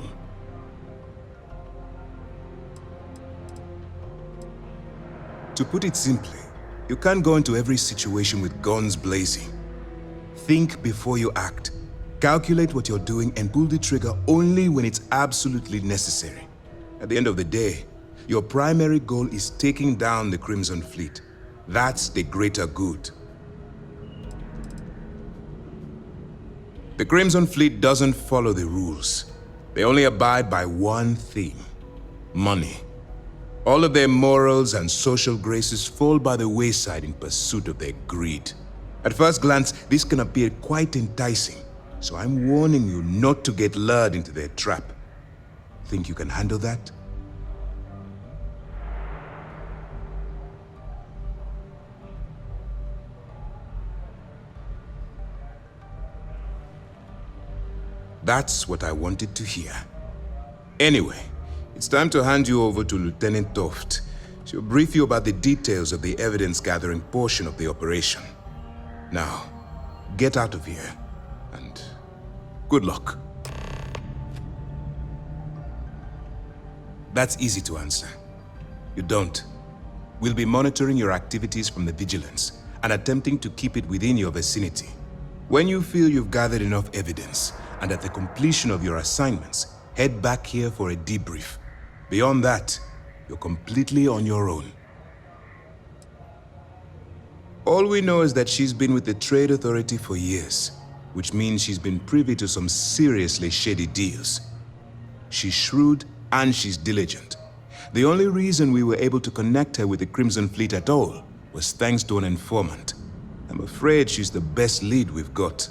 To put it simply, you can't go into every situation with guns blazing. Think before you act. Calculate what you're doing and pull the trigger only when it's absolutely necessary. At the end of the day, your primary goal is taking down the Crimson Fleet. That's the greater good. The Crimson Fleet doesn't follow the rules. They only abide by one thing: money. All of their morals and social graces fall by the wayside in pursuit of their greed. At first glance, this can appear quite enticing, so I'm warning you not to get lured into their trap. Think you can handle that? That's what I wanted to hear. Anyway, it's time to hand you over to Lieutenant Toft. She'll brief you about the details of the evidence-gathering portion of the operation. Now, get out of here, and good luck. That's easy to answer. You don't. We'll be monitoring your activities from the Vigilance and attempting to keep it within your vicinity. When you feel you've gathered enough evidence, and at the completion of your assignments, head back here for a debrief. Beyond that, you're completely on your own. All we know is that she's been with the Trade Authority for years, which means she's been privy to some seriously shady deals. She's shrewd and she's diligent. The only reason we were able to connect her with the Crimson Fleet at all was thanks to an informant. I'm afraid she's the best lead we've got.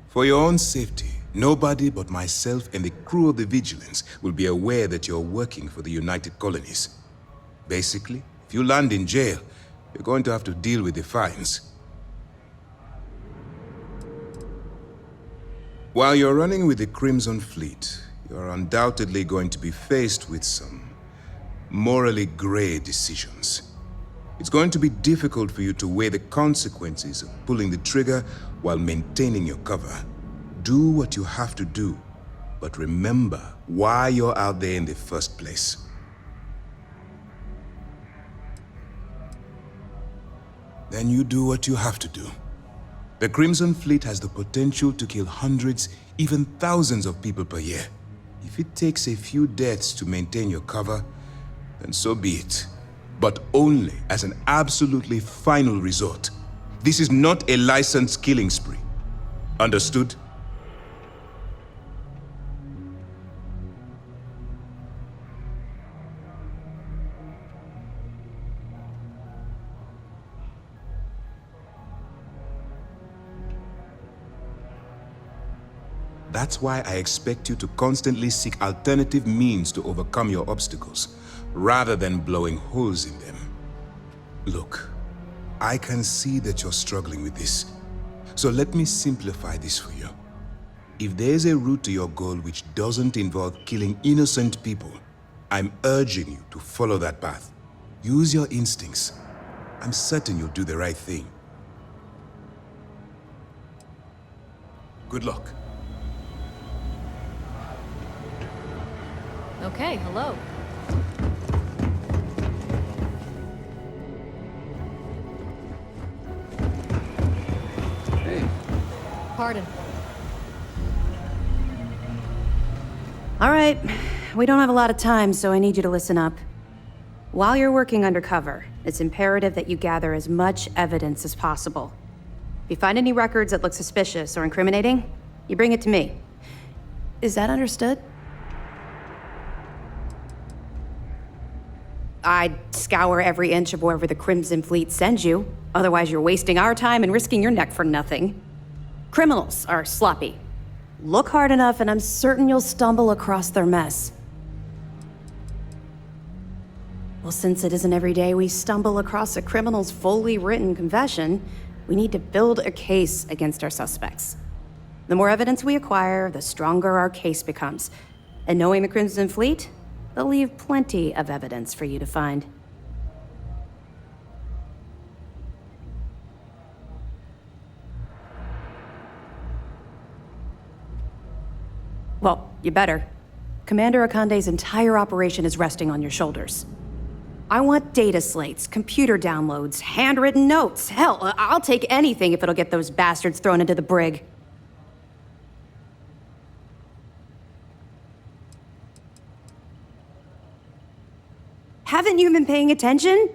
For your own safety, nobody but myself and the crew of the Vigilance will be aware that you're working for the United Colonies. Basically, if you land in jail, you're going to have to deal with the fines. While you're running with the Crimson Fleet, you're undoubtedly going to be faced with some morally gray decisions. It's going to be difficult for you to weigh the consequences of pulling the trigger while maintaining your cover. Do what you have to do, but remember why you're out there in the first place. Then you do what you have to do. The Crimson Fleet has the potential to kill hundreds, even thousands of people per year. If it takes a few deaths to maintain your cover, then so be it. But only as an absolutely final resort. This is not a licensed killing spree. Understood? That's why I expect you to constantly seek alternative means to overcome your obstacles, rather than blowing holes in them. Look, I can see that you're struggling with this. So let me simplify this for you. If there's a route to your goal which doesn't involve killing innocent people, I'm urging you to follow that path. Use your instincts. I'm certain you'll do the right thing. Good luck. Okay, hello. Hey. Pardon. All right, we don't have a lot of time, so I need you to listen up. While you're working undercover, it's imperative that you gather as much evidence as possible. If you find any records that look suspicious or incriminating, you bring it to me. Is that understood? I'd scour every inch of wherever the Crimson Fleet sends you. Otherwise, you're wasting our time and risking your neck for nothing. Criminals are sloppy. Look hard enough, and I'm certain you'll stumble across their mess. Well, since it isn't every day we stumble across a criminal's fully written confession, we need to build a case against our suspects. The more evidence we acquire, the stronger our case becomes. And knowing the Crimson Fleet, they'll leave plenty of evidence for you to find. Well, you better. Commander Akande's entire operation is resting on your shoulders. I want data slates, computer downloads, handwritten notes. Hell, I'll take anything if it'll get those bastards thrown into the brig. Haven't you been paying attention?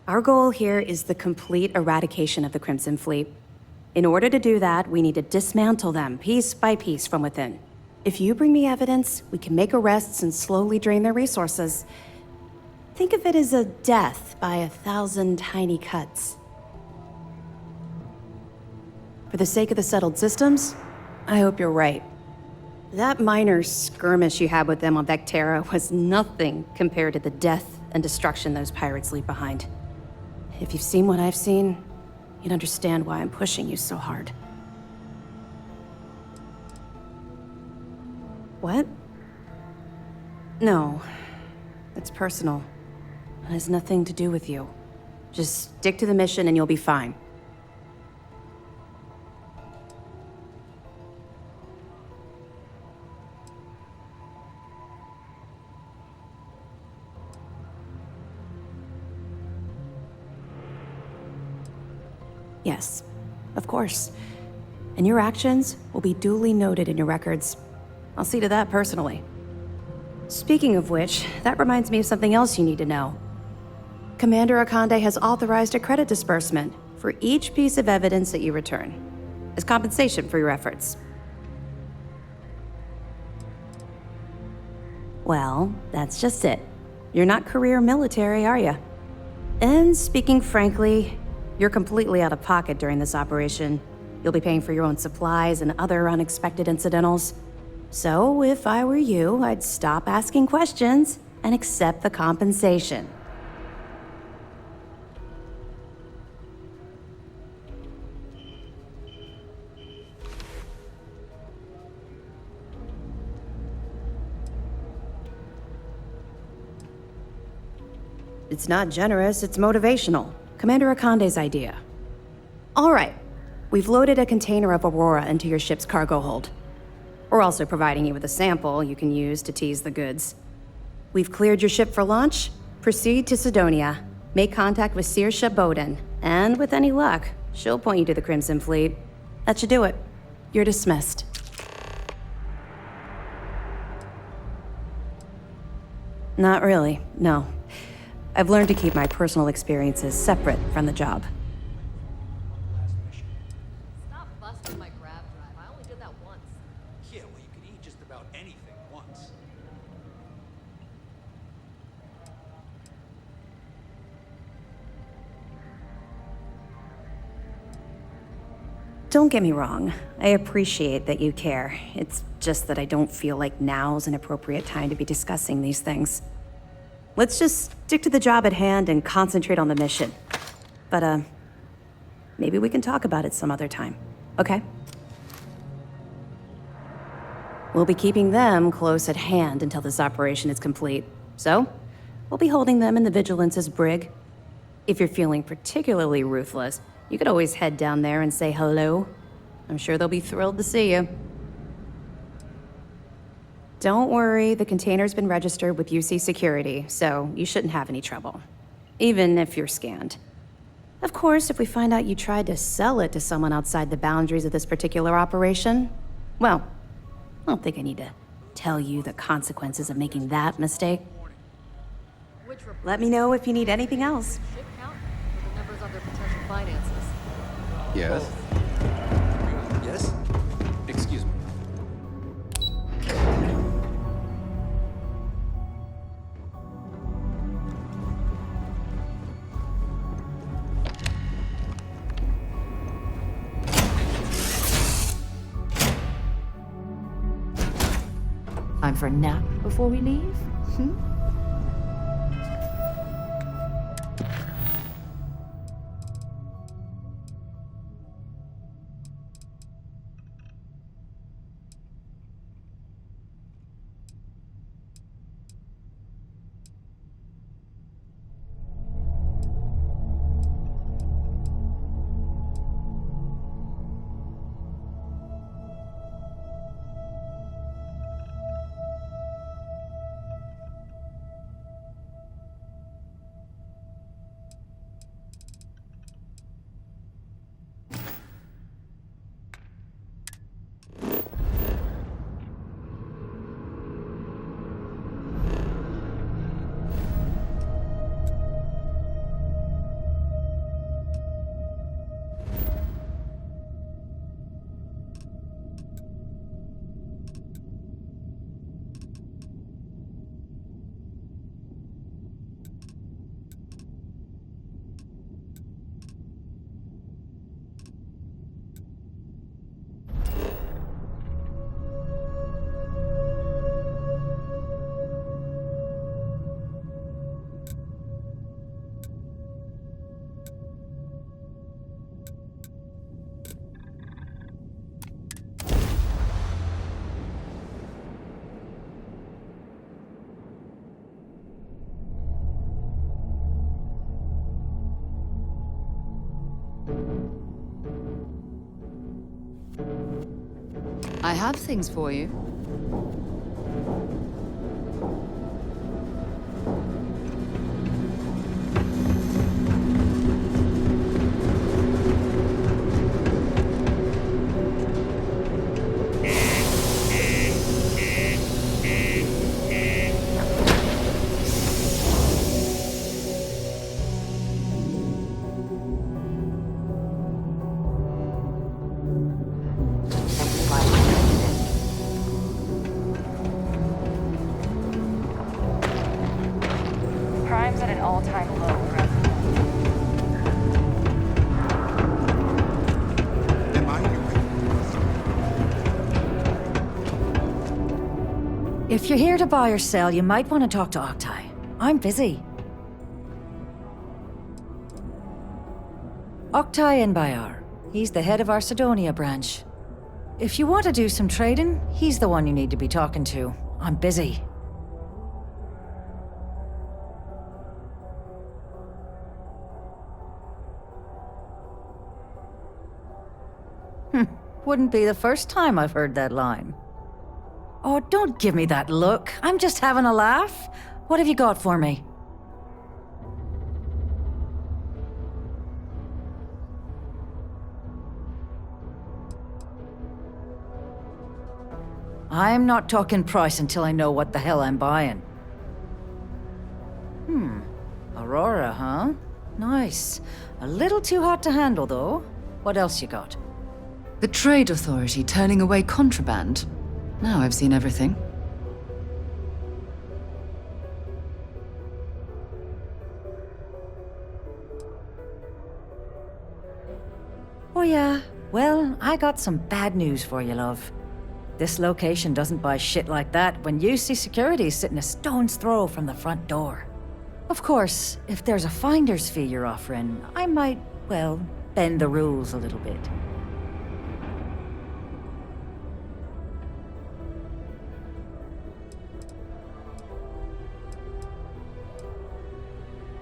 Our goal here is the complete eradication of the Crimson Fleet. In order to do that, we need to dismantle them piece by piece from within. If you bring me evidence, we can make arrests and slowly drain their resources. Think of it as a death by 1,000 tiny cuts. For the sake of the settled systems, I hope you're right. That minor skirmish you had with them on Vectera was nothing compared to the death and destruction those pirates leave behind. If you've seen what I've seen, you'd understand why I'm pushing you so hard. What? No. It's personal. It has nothing to do with you. Just stick to the mission and you'll be fine. Yes, of course. And your actions will be duly noted in your records. I'll see to that personally. Speaking of which, that reminds me of something else you need to know. Commander Akande has authorized a credit disbursement for each piece of evidence that you return, as compensation for your efforts. Well, that's just it. You're not career military, are you? And speaking frankly, you're completely out of pocket during this operation. You'll be paying for your own supplies and other unexpected incidentals. So, if I were you, I'd stop asking questions and accept the compensation. It's not generous, it's motivational. Commander Akande's idea. All right, we've loaded a container of Aurora into your ship's cargo hold. We're also providing you with a sample you can use to tease the goods. We've cleared your ship for launch. Proceed to Sidonia. Make contact with Saoirse Bowden. And with any luck, she'll point you to the Crimson Fleet. That should do it. You're dismissed. Not really, no. I've learned to keep my personal experiences separate from the job. Stop busting my grab drive. I only did that once. Yeah, well, you could eat just about anything once. Don't get me wrong. I appreciate that you care. It's just that I don't feel like now's an appropriate time to be discussing these things. Let's just stick to the job at hand and concentrate on the mission. But, maybe we can talk about it some other time, okay? We'll be keeping them close at hand until this operation is complete. So, we'll be holding them in the Vigilance's brig. If you're feeling particularly ruthless, you could always head down there and say hello. I'm sure they'll be thrilled to see you. Don't worry, the container's been registered with UC Security, so you shouldn't have any trouble. Even if you're scanned. Of course, if we find out you tried to sell it to someone outside the boundaries of this particular operation, well, I don't think I need to tell you the consequences of making that mistake. Let me know if you need anything else. Ship count or the numbers on their potential finances? Yes? Yes? Excuse me. Time for a nap before we leave? I have things for you. If you're here to buy or sell, you might want to talk to Octai. I'm busy. Octai Enbayar. He's the head of our Sidonia branch. If you want to do some trading, he's the one you need to be talking to. I'm busy. Wouldn't be the first time I've heard that line. Oh, don't give me that look. I'm just having a laugh. What have you got for me? I'm not talking price until I know what the hell I'm buying. Aurora, huh? Nice. A little too hot to handle, though. What else you got? The Trade Authority turning away contraband. Now I've seen everything. Oh yeah? Well, I got some bad news for you, love. This location doesn't buy shit like that when UC Security's sitting a stone's throw from the front door. Of course, if there's a finder's fee you're offering, I might, well, bend the rules a little bit.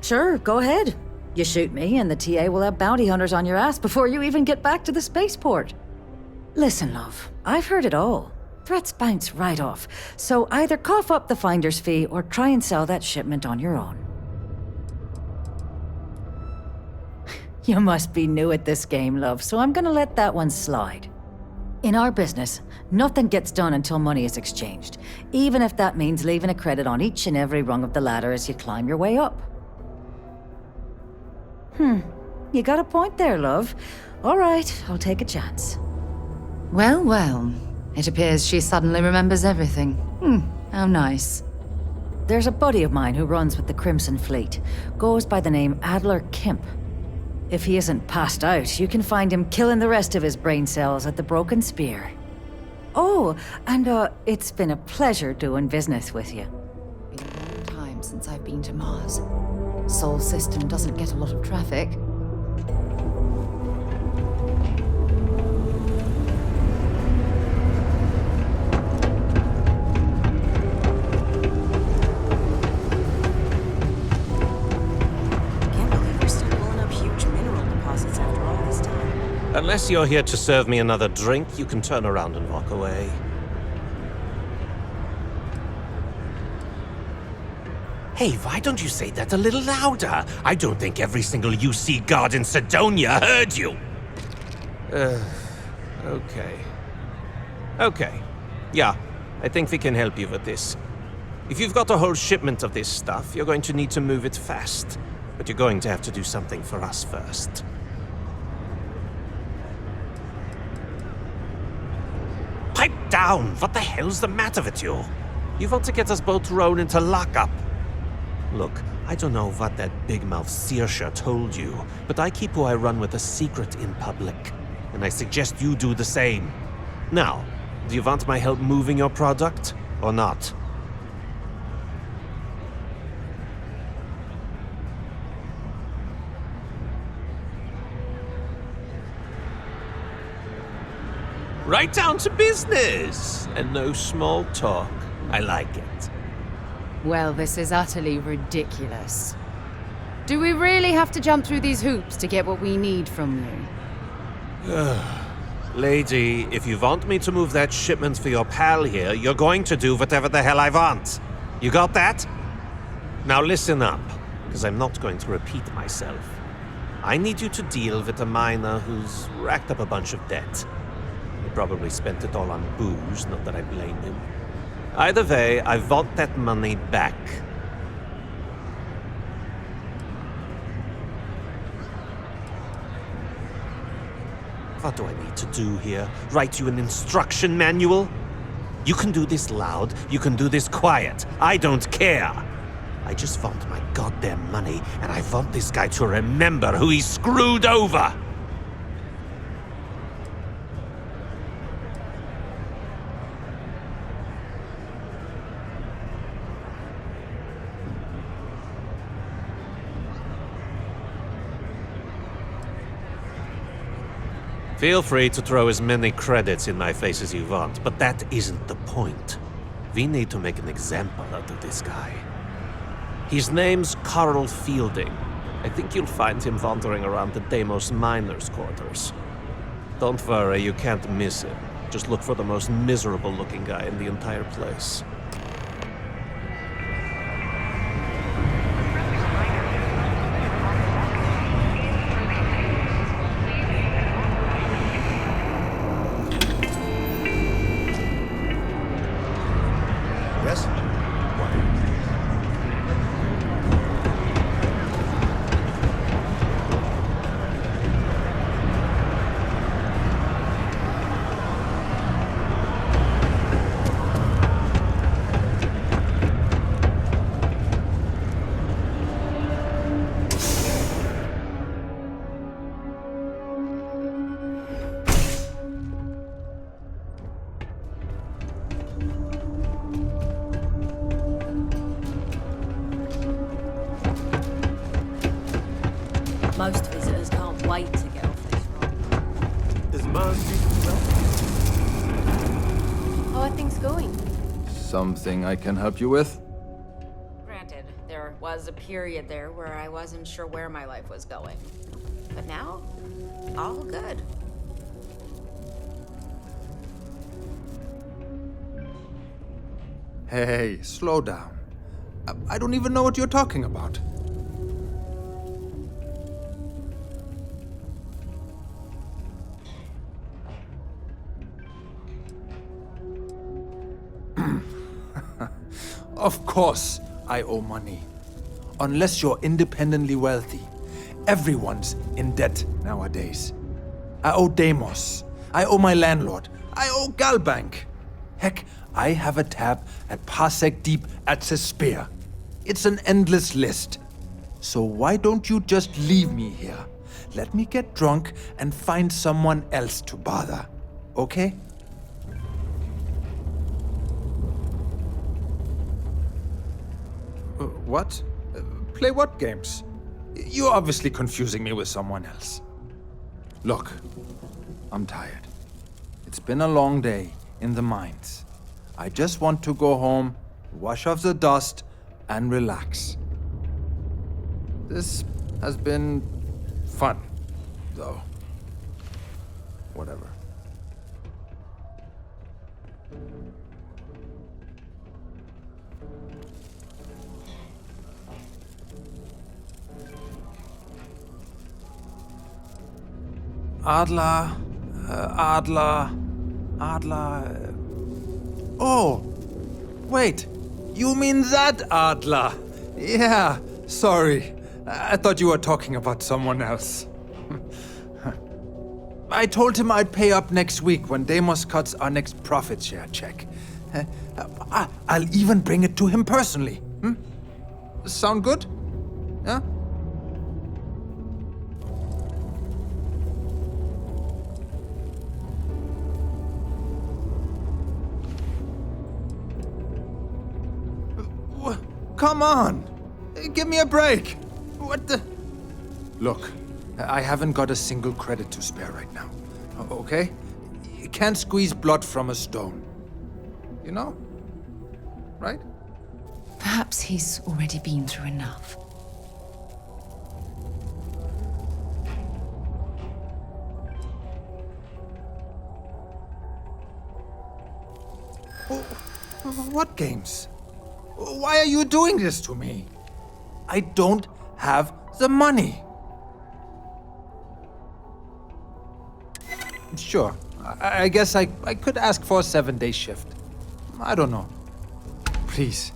Sure, go ahead. You shoot me, and the TA will have bounty hunters on your ass before you even get back to the spaceport. Listen, love, I've heard it all. Threats bounce right off, so either cough up the finder's fee or try and sell that shipment on your own. You must be new at this game, love, so I'm gonna let that one slide. In our business, nothing gets done until money is exchanged, even if that means leaving a credit on each and every rung of the ladder as you climb your way up. You got a point there, love. All right, I'll take a chance. Well, well. It appears she suddenly remembers everything. How nice. There's a buddy of mine who runs with the Crimson Fleet. Goes by the name Adler Kemp. If he isn't passed out, you can find him killing the rest of his brain cells at the Broken Spear. Oh, and it's been a pleasure doing business with you. Been a long time since I've been to Mars. Sol system doesn't get a lot of traffic. Can't believe we're still pulling up huge mineral deposits after all this time. Unless you're here to serve me another drink, you can turn around and walk away. Hey, why don't you say that a little louder? I don't think every single UC guard in Sidonia heard you. Okay. Okay. Yeah, I think we can help you with this. If you've got a whole shipment of this stuff, you're going to need to move it fast. But you're going to have to do something for us first. Pipe down! What the hell's the matter with you? You want to get us both thrown into lockup? Look, I don't know what that big-mouth Saoirse told you, but I keep who I run with a secret in public. And I suggest you do the same. Now, do you want my help moving your product, or not? Right down to business! And no small talk. I like it. Well, this is utterly ridiculous. Do we really have to jump through these hoops to get what we need from you? Lady, if you want me to move that shipment for your pal here, you're going to do whatever the hell I want. You got that? Now listen up, because I'm not going to repeat myself. I need you to deal with a miner who's racked up a bunch of debt. He probably spent it all on booze, not that I blame him. Either way, I want that money back. What do I need to do here? Write you an instruction manual? You can do this loud, you can do this quiet. I don't care. I just want my goddamn money, and I want this guy to remember who he screwed over. Feel free to throw as many credits in my face as you want, but that isn't the point. We need to make an example out of this guy. His name's Carl Fielding. I think you'll find him wandering around the Deimos miners' quarters. Don't worry, you can't miss him. Just look for the most miserable-looking guy in the entire place. Yes? Most visitors can't wait to get off this ride. Is Mars doing well? How are things going? Something I can help you with? Granted, there was a period there where I wasn't sure where my life was going. But now, all good. Hey, slow down. I don't even know what you're talking about. Of course, I owe money. Unless you're independently wealthy. Everyone's in debt nowadays. I owe Deimos. I owe my landlord. I owe Galbank. Heck, I have a tab at Parsec Deep at Cespear. It's an endless list. So why don't you just leave me here? Let me get drunk and find someone else to bother. Okay? What? Play what games? You're obviously confusing me with someone else. Look, I'm tired. It's been a long day in the mines. I just want to go home, wash off the dust, and relax. This has been fun, though. Whatever. Adler. Oh, wait. You mean that Adler? Yeah, sorry. I thought you were talking about someone else. I told him I'd pay up next week when Deimos cuts our next profit share check. I'll even bring it to him personally. Sound good? Yeah? Come on! Give me a break! What the... Look, I haven't got a single credit to spare right now. Okay? You can't squeeze blood from a stone. You know? Right? Perhaps he's already been through enough. What games? Why are you doing this to me? I don't have the money. Sure, I guess I could ask for a 7-day shift. I don't know. Please,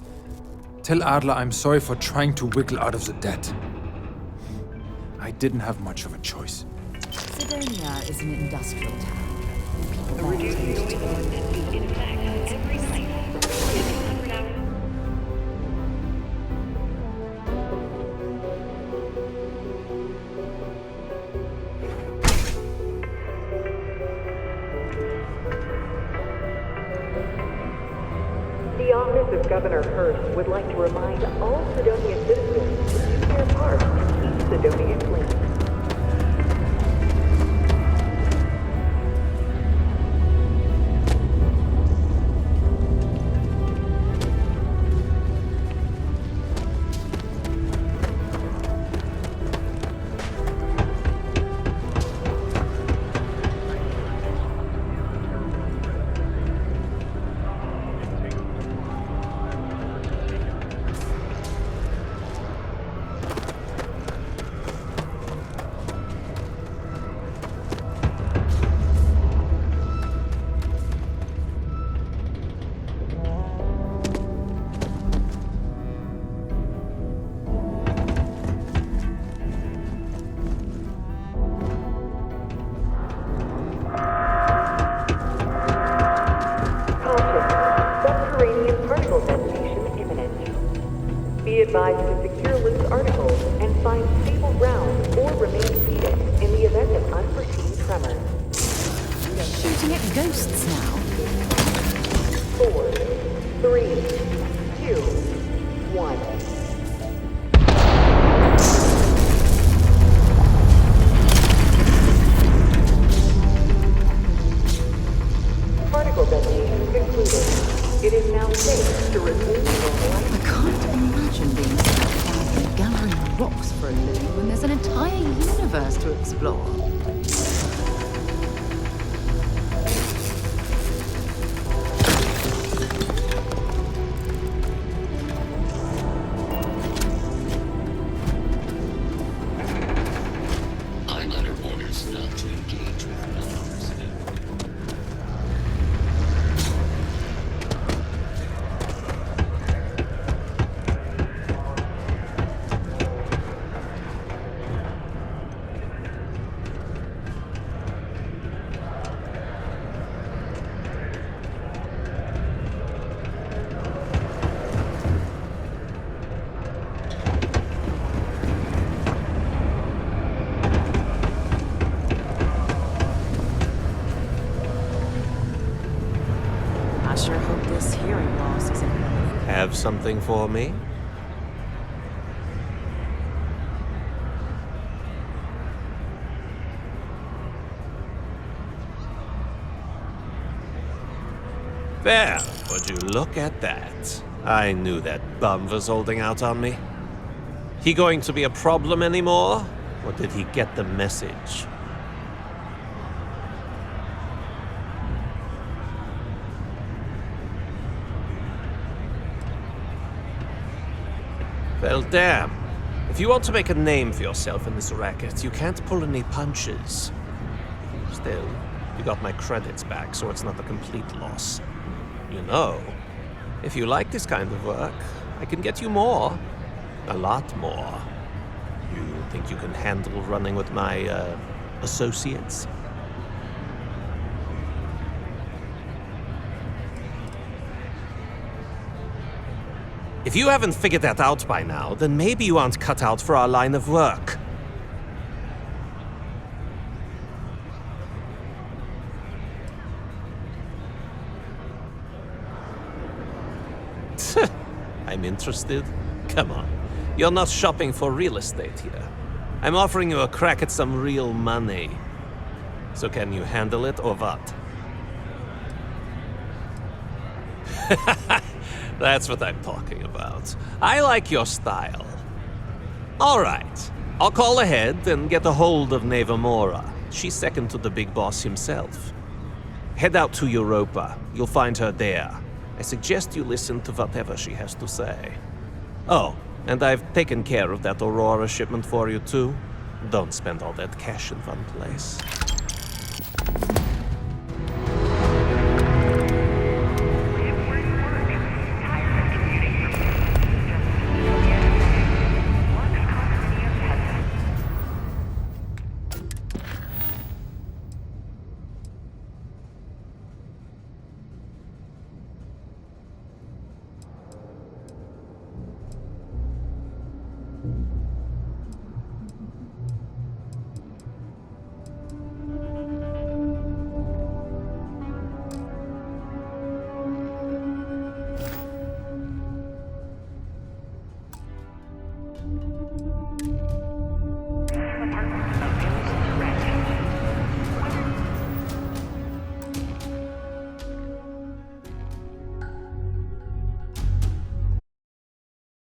tell Adler I'm sorry for trying to wiggle out of the debt. I didn't have much of a choice. Sidonia is an industrial town. People there tend to The Office of Governor Hurst would like to remind all Sidonia citizens to do their part to keep Sidonia clean. advised to secure loose articles and find stable ground or remain seated in the event of unforeseen tremors. Shooting at ghosts now. 4, 3, 2, 1. Particle detonation concluded. It is now safe to resume normal life. I can't imagine being stuck down here gathering rocks for a living when there's an entire universe to explore. I'm under orders not to engage with non-resident. I sure hope this hearing loss isn't permanent. Have something for me? Well, would you look at that? I knew that bum was holding out on me. He going to be a problem anymore? Or did he get the message? Well, damn. If you want to make a name for yourself in this racket, you can't pull any punches. Still, you got my credits back, so it's not a complete loss. You know, if you like this kind of work, I can get you more. A lot more. You think you can handle running with my, associates? If you haven't figured that out by now, then maybe you aren't cut out for our line of work. I'm interested? Come on. You're not shopping for real estate here. I'm offering you a crack at some real money. So can you handle it or what? That's what I'm talking about. I like your style. All right. I'll call ahead and get a hold of Nevamora. She's second to the big boss himself. Head out to Europa. You'll find her there. I suggest you listen to whatever she has to say. Oh, and I've taken care of that Aurora shipment for you too. Don't spend all that cash in one place.